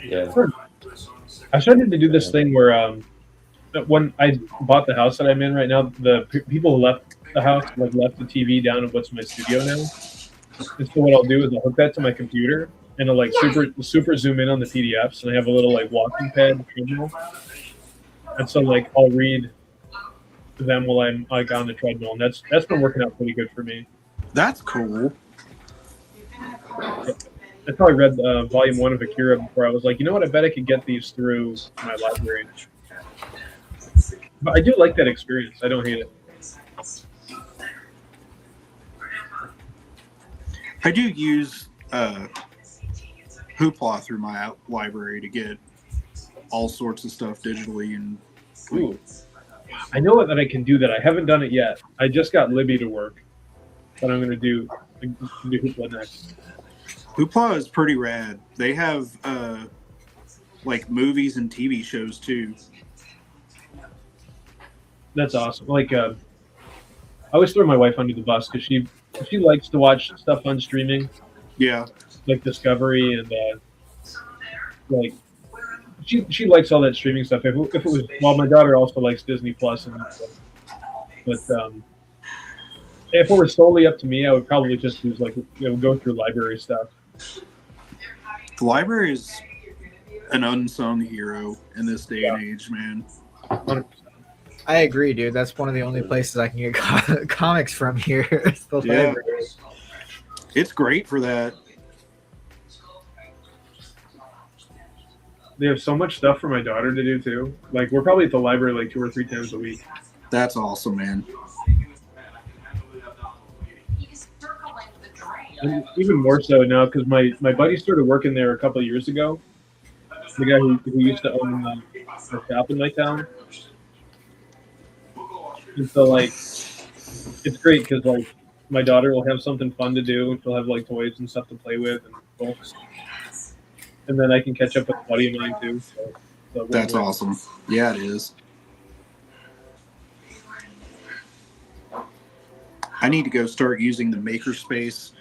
B: Yeah.
C: I started to do this thing where when I bought the house that I'm in right now, the people who left the house like left the TV down in what's my studio now. And so what I'll do is I'll hook that to my computer and I'll like super zoom in on the PDFs, and I have a little like walking pad treadmill. And so like I'll read them while I'm like on the treadmill, and that's been working out pretty good for me.
F: That's cool.
C: I probably read volume 1 of Akira before. I was like, you know what? I bet I could get these through my library. But I do like that experience. I don't hate it.
F: I do use Hoopla through my library to get all sorts of stuff digitally. And
C: Ooh. I know that I can do that. I haven't done it yet. I just got Libby to work, but I'm going to do Hoopla next.
F: Hoopla is pretty rad. They have like movies and TV shows too.
C: That's awesome. Like, I always throw my wife under the bus because she likes to watch stuff on streaming.
F: Yeah.
C: Like Discovery and like she likes all that streaming stuff. If it was, well, my daughter also likes Disney Plus and stuff. But if it were solely up to me, I would probably just use like go through library stuff.
F: The library is an unsung hero in this day and age, man.
C: 100%.
A: I agree, dude. That's one of the only places I can get comics from here. It's the library.
F: It's great for that.
C: They have so much stuff for my daughter to do too. Like we're probably at the library like 2 or 3 times a week.
F: That's awesome, man.
C: And even more so now because my buddy started working there a couple of years ago. The guy who used to own a shop in my town. And so like it's great because like my daughter will have something fun to do, and she'll have like toys and stuff to play with and books. And then I can catch up with a buddy of mine too. So
F: that's awesome. Yeah, it is. I need to go start using the makerspace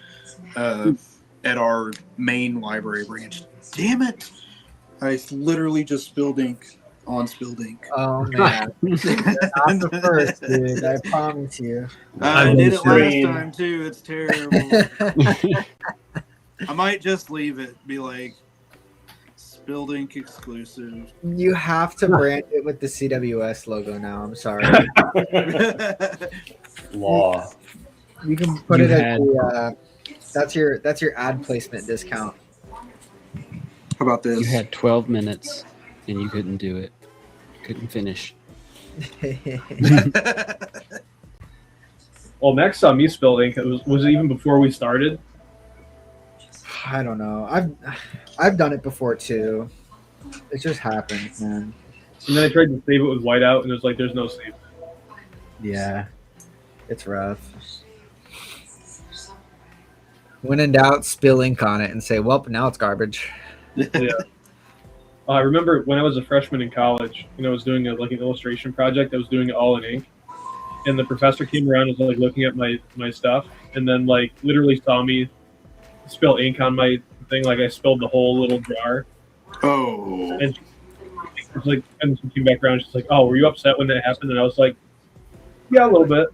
F: at our main library branch. Damn it! I literally just spilled ink on spilled ink.
A: Oh man, not the first, dude. I promise you.
F: I did it last time too. It's terrible. I might just leave it. Be like, spilled ink exclusive.
A: You have to brand it with the CWS logo now. I'm sorry.
B: Law.
A: You can put it at the. That's your ad placement discount.
F: How about this?
D: You had 12 minutes and you couldn't do it. Couldn't finish.
C: Well, Max saw me spill ink. Was it even before we started?
A: I don't know. I've done it before too. It just happens, man.
C: And then I tried to save it with whiteout, and it was like, there's no save.
A: Yeah, it's rough. When in doubt, spill ink on it and say, "Well, now it's garbage."
C: Yeah. I remember when I was a freshman in college, I was doing an illustration project. I was doing it all in ink, and the professor came around and was like looking at my stuff, and then like literally saw me spill ink on my thing. Like I spilled the whole little jar.
F: Oh.
C: And it's like, and she came back around. She's like, "Oh, were you upset when that happened?" And I was like, "Yeah, a little bit."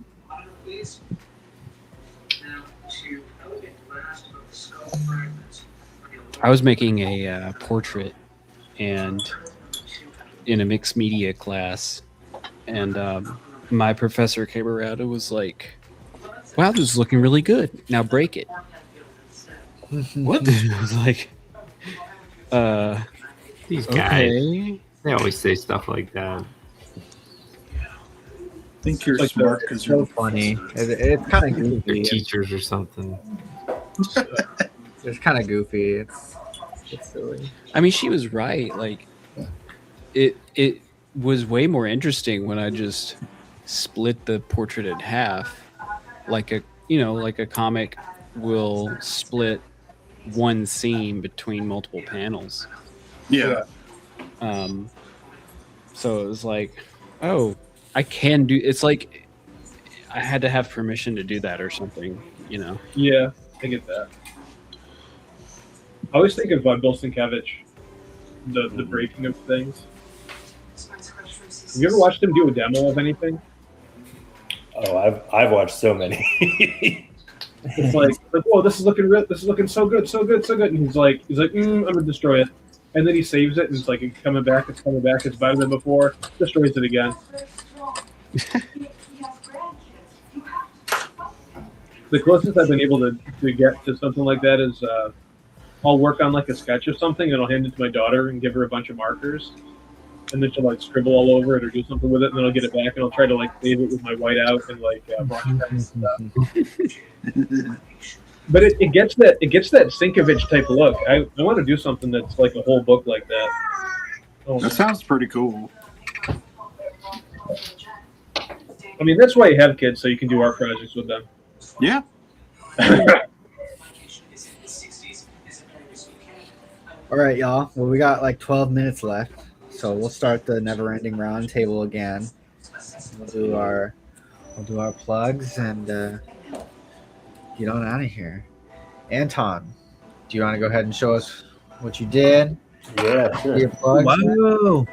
D: I was making a portrait and in a mixed media class, and my professor came around and was like, "Wow, this is looking really good. Now break it."
G: What?
D: I was like,
G: These guys,
D: okay.
G: they always say stuff like that.
F: I think you're
C: Like
F: smart because
A: So
F: you're
A: funny. It's kind of
G: They're
A: goofy.
G: teachers or something.
A: It's kind of goofy. It's silly.
D: I mean, she was right. Like, it was way more interesting when I just split the portrait in half, like a comic will split one scene between multiple panels.
F: yeah.
D: So it was like, oh, I can do. It's like I had to have permission to do that or something, you know.
C: Yeah, I get that. I always think of Bill Sienkiewicz, the breaking of things. Have you ever watched him do a demo of anything?
B: Oh, I've watched so many.
C: It's like, whoa, this is looking so good, and he's like, I'm gonna destroy it, and then he saves it, and it's like it's coming back, it's better than before, destroys it again. The closest I've been able to get to something like that is I'll work on like a sketch of something, and I'll hand it to my daughter and give her a bunch of markers, and then she'll like scribble all over it or do something with it, and then I'll get it back and I'll try to like save it with my whiteout and like brush and stuff. But it gets that Sienkiewicz type look. I want to do something that's like a whole book like that. Oh,
F: That sounds pretty cool.
C: I mean, that's why you have kids, so you can do art projects with them.
F: Yeah.
A: All right, y'all. Well, we got like 12 minutes left, so we'll start the never-ending round table again. We'll do our plugs and get on out of here. Anton, do you want to go ahead and show us what you did?
B: Yeah, sure.
A: Your plugs?
H: Wow,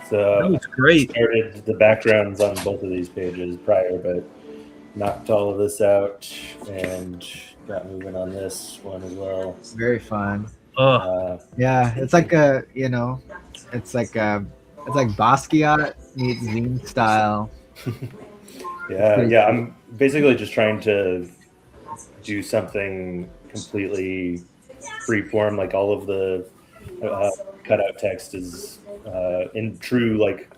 B: So
H: that was great.
B: started the backgrounds on both of these pages prior, but knocked all of this out and got moving on this one as well.
A: Very fun.
H: Oh,
A: Yeah, it's like it's like Basquiat meets zine style.
B: Yeah. I'm basically just trying to do something completely free-form. Like all of the cutout text is in true like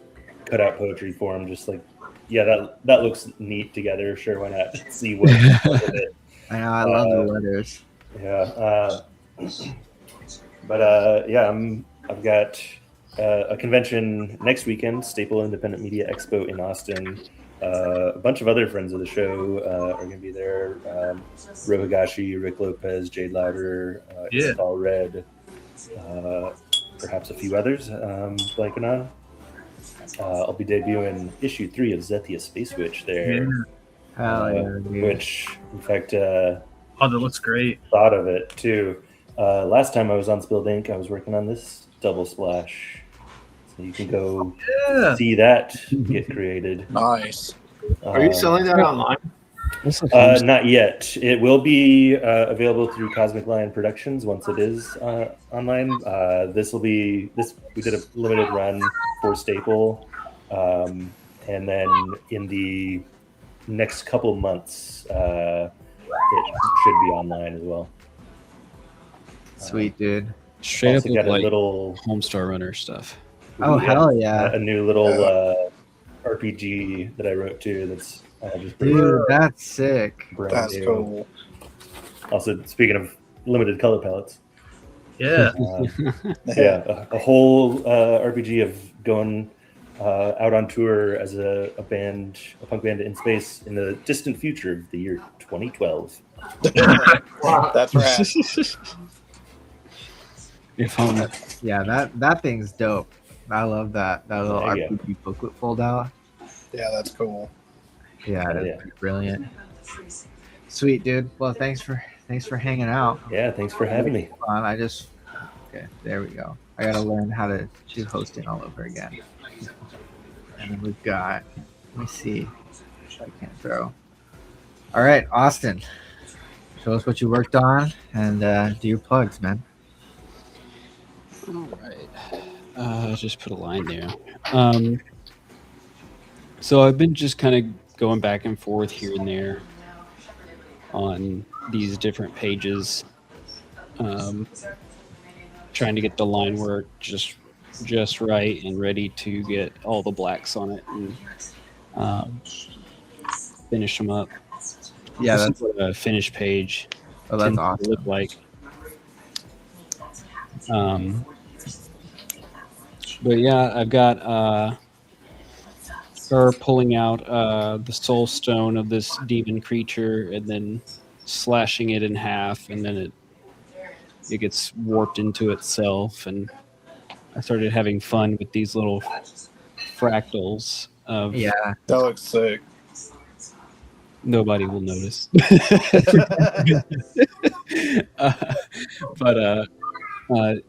B: cutout poetry form. Just like that looks neat together. Sure, why not? See what with it.
A: I know, I love the letters.
B: Yeah. But I've got a convention next weekend, Staple Independent Media Expo in Austin. A bunch of other friends of the show are going to be there. Ro Higashi, Rick Lopez, Jade Louder, Install Red, perhaps a few others blanking on. I'll be debuting issue 3 of Zethia Space Witch there.
A: Hell yeah, dude.
B: Which, in fact,
H: oh, that looks great.
B: thought of it too. Last time I was on Spilled Ink, I was working on this double splash. So you can go see that get created.
E: Nice.
G: Are you selling that online?
B: Not yet. It will be available through Cosmic Lion Productions once it is online. We did a limited run for Staple, and then in the next couple months, it should be online as well.
A: Sweet, dude.
D: Straight up
B: Also
D: look
B: got a
D: like
B: little
D: Homestar Runner stuff.
A: Oh, hell yeah.
B: a new little RPG that I wrote too. That's just pretty
A: Dude, that's sick.
B: brand
E: That's
B: new.
E: cool.
B: Also, speaking of limited color palettes,
H: Yeah.
B: a whole RPG of going out on tour as a punk band in space in the distant future of the year 2012.
E: That's right.
A: Yeah, that thing's dope. I love that little
B: Yeah.
A: RPG booklet fold out.
E: Yeah, that's cool.
A: Yeah,
B: Yeah.
A: that's brilliant. Sweet, dude. Well, thanks for hanging out.
B: Yeah, thanks for having me.
A: Okay, there we go. I gotta learn how to do hosting all over again. And then we've got, let me see. I can't throw. All right, Austin. Show us what you worked on and do your plugs, man.
D: All right. Just put a line there. So I've been just kind of going back and forth here and there on these different pages, trying to get the line work just right and ready to get all the blacks on it and finish them up.
A: Yeah,
D: This
A: that's
D: is what a finished page
A: that's
D: tends to
A: awesome.
D: look like. But yeah, I've got her pulling out the soul stone of this demon creature and then slashing it in half, and then it gets warped into itself. And I started having fun with these little fractals of
A: Yeah.
E: That looks sick.
D: nobody will notice.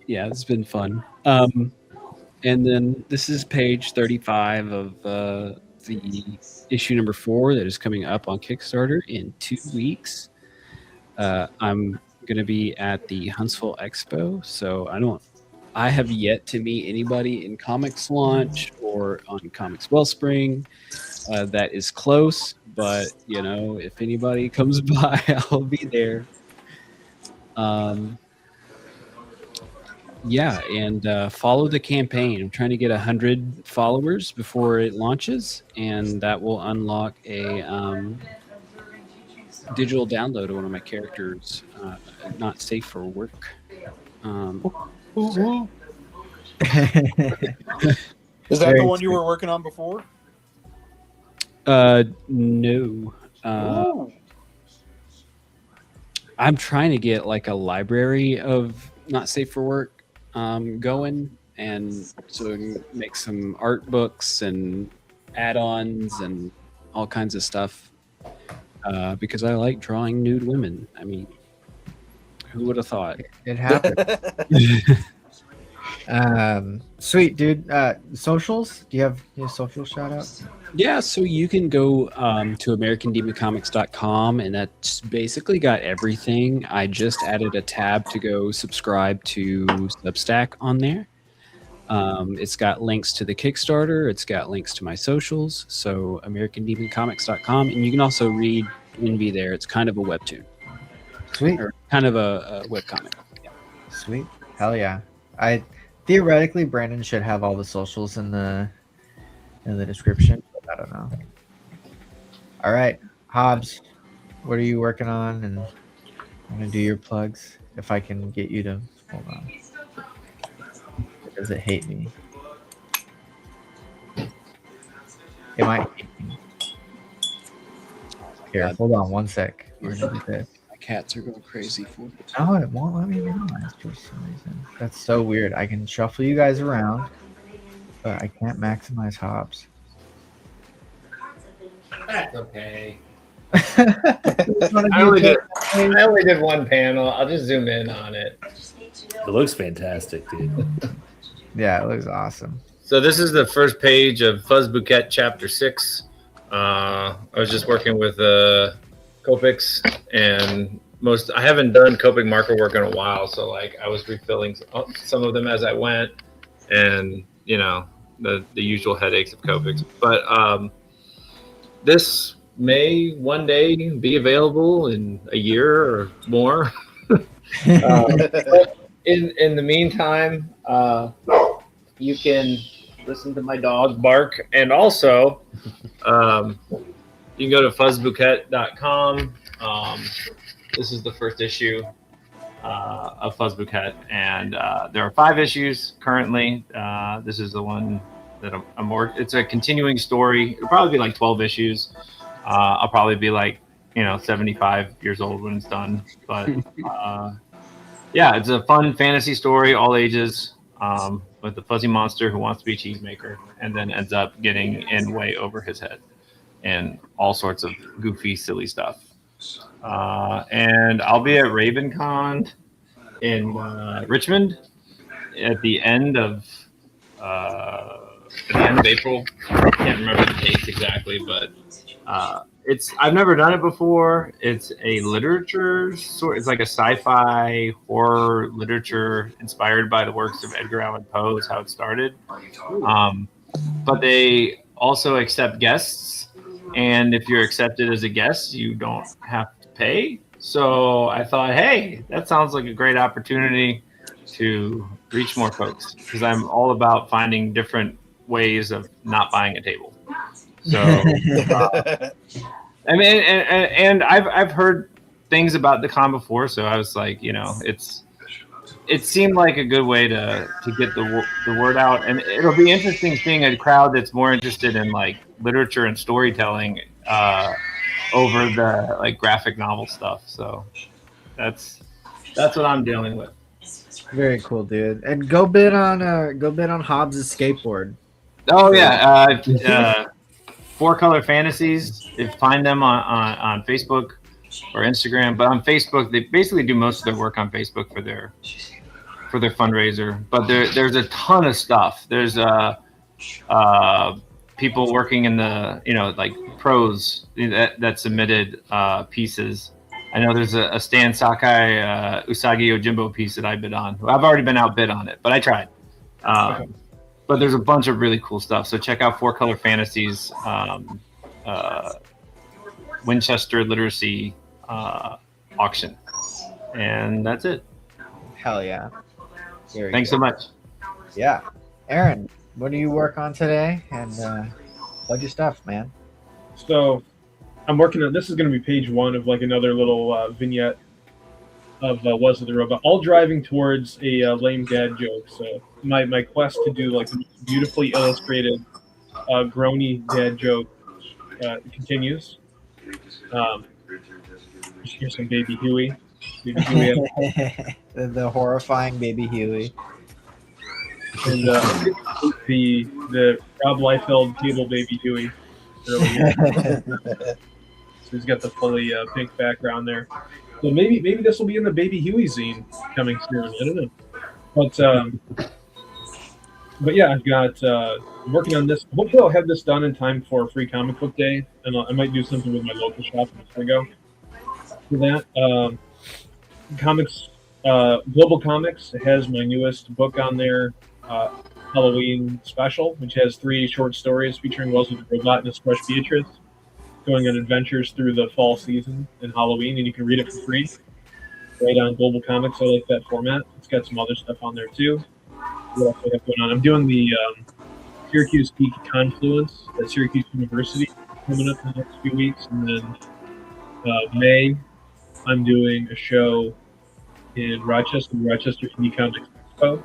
D: Yeah, it's been fun. And then this is page 35 of the issue number 4 that is coming up on Kickstarter in 2 weeks. I'm going to be at the Huntsville Expo, so I have yet to meet anybody in Comix Launch or on Comix Wellspring that is close, but if anybody comes by, I'll be there. Yeah, and follow the campaign. I'm trying to get 100 followers before it launches, and that will unlock a digital download of one of my characters, not safe for work.
E: Is that
A: Very
E: the one you
A: sweet.
E: were working on before?
D: No. I'm trying to get like a library of not safe for work going, and so we can make some art books and add-ons and all kinds of stuff because I like drawing nude women. I mean, who would have thought?
A: It happened. Sweet, dude. Socials? Do you have social shout outs?
D: Yeah, so you can go to AmericanDemonComics.com, and that's basically got everything. I just added a tab to go subscribe to Substack on there. It's got links to the Kickstarter. It's got links to my socials. So AmericanDemonComics.com, and you can also read Envy there. It's kind of a webtoon,
A: Sweet.
D: or kind of a webcomic. Yeah.
A: Sweet. Hell yeah. Theoretically, Brandon should have all the socials in the description. But I don't know. All right, Hobbes, what are you working on? And I'm gonna do your plugs if I can get you to hold on. Or does it hate me? It might hate me. Here, hold on one sec. We're gonna do this.
D: My cats are going crazy for it.
A: No, it won't let me minimize for some reason. That's so weird. I can shuffle you guys around, but I can't maximize Hobbes.
G: That's okay.
A: I
G: I only did one panel. I'll just zoom in on it.
B: It looks fantastic, dude.
A: Yeah, it looks awesome.
G: So this is the first page of Fuzz Bouquet Chapter 6. I was just working with Comix, and I haven't done Copic marker work in a while, so like I was refilling some of them as I went, and the usual headaches of Copics. But this may one day be available in a year or more. But in the meantime, you can listen to my dog bark, and also you can go to fuzzbouquet.com. This is the first issue of Fuzz Bouquet, and there are 5 issues currently. This is the one that I'm working. It's a continuing story. It'll probably be like 12 issues. I'll probably be like 75 years old when it's done. But yeah, it's a fun fantasy story, all ages, with a fuzzy monster who wants to be a cheesemaker and then ends up getting in way over his head and all sorts of goofy, silly stuff. And I'll be at RavenCon in Richmond at the end of April. I can't remember the dates exactly, but I've never done it before. It's a literature sort. It's like a sci-fi horror literature inspired by the works of Edgar Allan Poe. Is how it started. But they also accept guests, and if you're accepted as a guest, you don't have to pay. So I thought, hey, that sounds like a great opportunity to reach more folks, because I'm all about finding different ways of not buying a table. So I mean, and I've heard things about the con before, so I was like, it seemed like a good way to get the word out, and it'll be interesting seeing a crowd that's more interested in like literature and storytelling over the like graphic novel stuff. So that's what I'm dealing with.
A: Very cool, dude. And go bid on Hobbes' skateboard.
G: Oh yeah, Four Color Fantasies. You find them on Facebook or Instagram, but on Facebook they basically do most of their work on Facebook for their fundraiser. But there's a ton of stuff. There's people working in the like pros that submitted pieces. I know there's a Stan Sakai Usagi Yojimbo piece that I bid on. I've already been outbid on it, but I tried. But there's a bunch of really cool stuff. So check out Four Color Fantasies, Winchester Literacy auction, and that's it.
A: Hell yeah!
G: Thanks so much.
A: Yeah, Aaron, what do you work on today? And plug your stuff, man.
C: So I'm working on, this is going to be page 1 of like another little vignette of Wesley the Robot, all driving towards a lame dad joke. So my quest to do like a beautifully illustrated groany dad joke continues. Here's some Baby Huey. Baby Huey
A: the horrifying Baby Huey.
C: and the Rob Liefeld table Baby Huey. So he's got the fully pink background there. So maybe this will be in the Baby Huey zine coming soon. I don't know. But yeah, I've got I'm working on this. Hopefully, I'll have this done in time for Free Comic Book Day, and I might do something with my local shop before I go for that. Comics, Global Comics has my newest book on there, Halloween Special, which has 3 short stories featuring Wesley the Robot and his crush Beatrice, going on adventures through the fall season and Halloween, and you can read it for free right on Global Comics. I like that format. It's got some other stuff on there too. What else do I have going on? I'm doing the Syracuse Geek Confluence at Syracuse University coming up in the next few weeks, and then May I'm doing a show in Rochester, the Rochester Indie Comics Expo.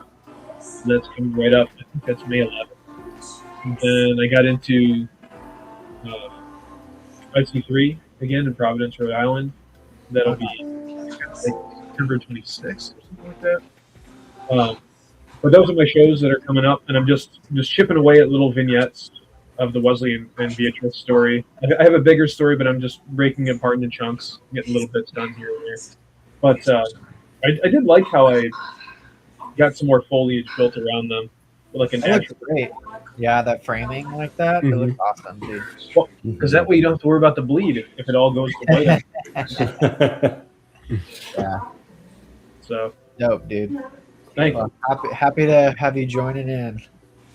C: So that's coming right up. I think that's May 11th. And then I got into IC3 again in Providence, Rhode Island. That'll be September 26th or something like that. But those are my shows that are coming up, and I'm just chipping away at little vignettes of the Wesley and Beatrice story. I have a bigger story, but I'm just breaking it apart into chunks, getting little bits done here and there. But I did like how I got some more foliage built around them, like an actual.
A: Great. Yeah, that framing like that, it looks awesome, dude.
C: Well, because that way you don't have to worry about the bleed if it all goes to white.
A: Yeah.
C: So
A: dope, dude.
C: thank you.
A: Well, happy to have you joining in.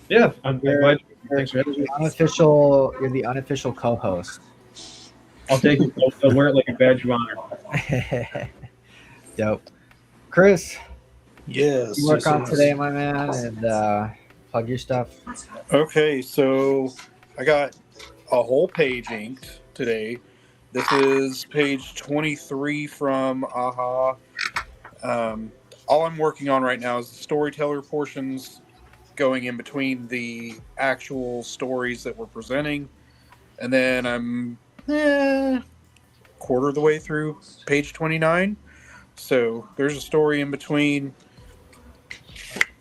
C: Yeah, I'm glad. Thanks for having me.
A: You're the unofficial co-host.
C: I'll take it. I'll wear it like a badge of honor.
A: Dope. Chris,
E: Yes.
A: you work on
E: yes.
A: today, my man, and plug your stuff.
E: Okay, so I got a whole page inked today. This is page 23 from AHA. All I'm working on right now is the storyteller portions going in between the actual stories that we're presenting. And then I'm quarter of the way through page 29. So there's a story in between.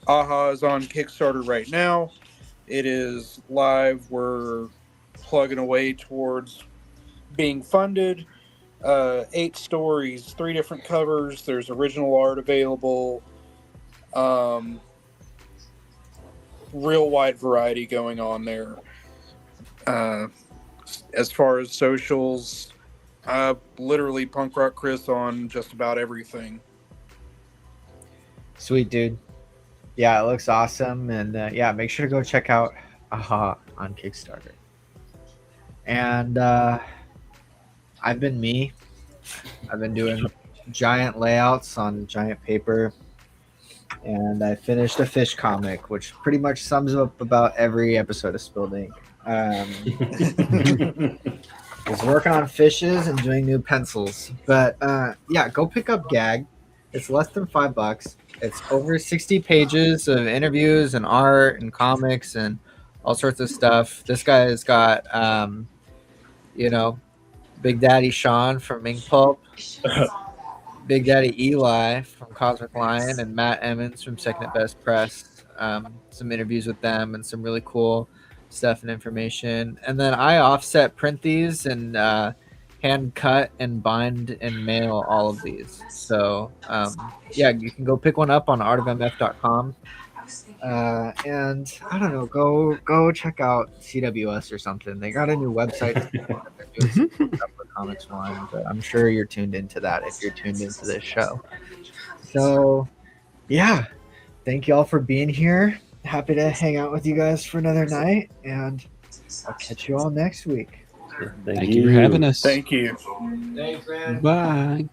E: AHA is on Kickstarter right now. It is live. We're plugging away towards being funded. 8 stories, 3 different covers. There's original art available. Real wide variety going on there. as far as socials, literally Punk Rock Chris on just about everything.
A: Sweet, dude. Yeah, it looks awesome. And yeah, make sure to go check out Aha on Kickstarter. And I've been me. I've been doing giant layouts on giant paper. And I finished a fish comic, which pretty much sums up about every episode of Spilled Ink. I was working on fishes and doing new pencils. But yeah, go pick up Gag. It's less than $5. It's over 60 pages of interviews and art and comics and all sorts of stuff. This guy has got, you know, Big Daddy Sean from Ink Pulp, Big Daddy Eli from Cosmic Lion, and Matt Emmons from Second at Best Press. Some interviews with them and some really cool stuff and information. And then I offset print these and hand cut and bind and mail all of these. So yeah, you can go pick one up on artofmf.com. And I don't know, go check out CWS or something. They got a new website. They're doing some cool stuff for Comics One, but I'm sure you're tuned into that if you're tuned into this show. So yeah, thank you all for being here. Happy to hang out with you guys for another night, and I'll catch you all next week.
D: Thank you for having us.
E: Thank you.
G: Thanks, man.
D: Bye.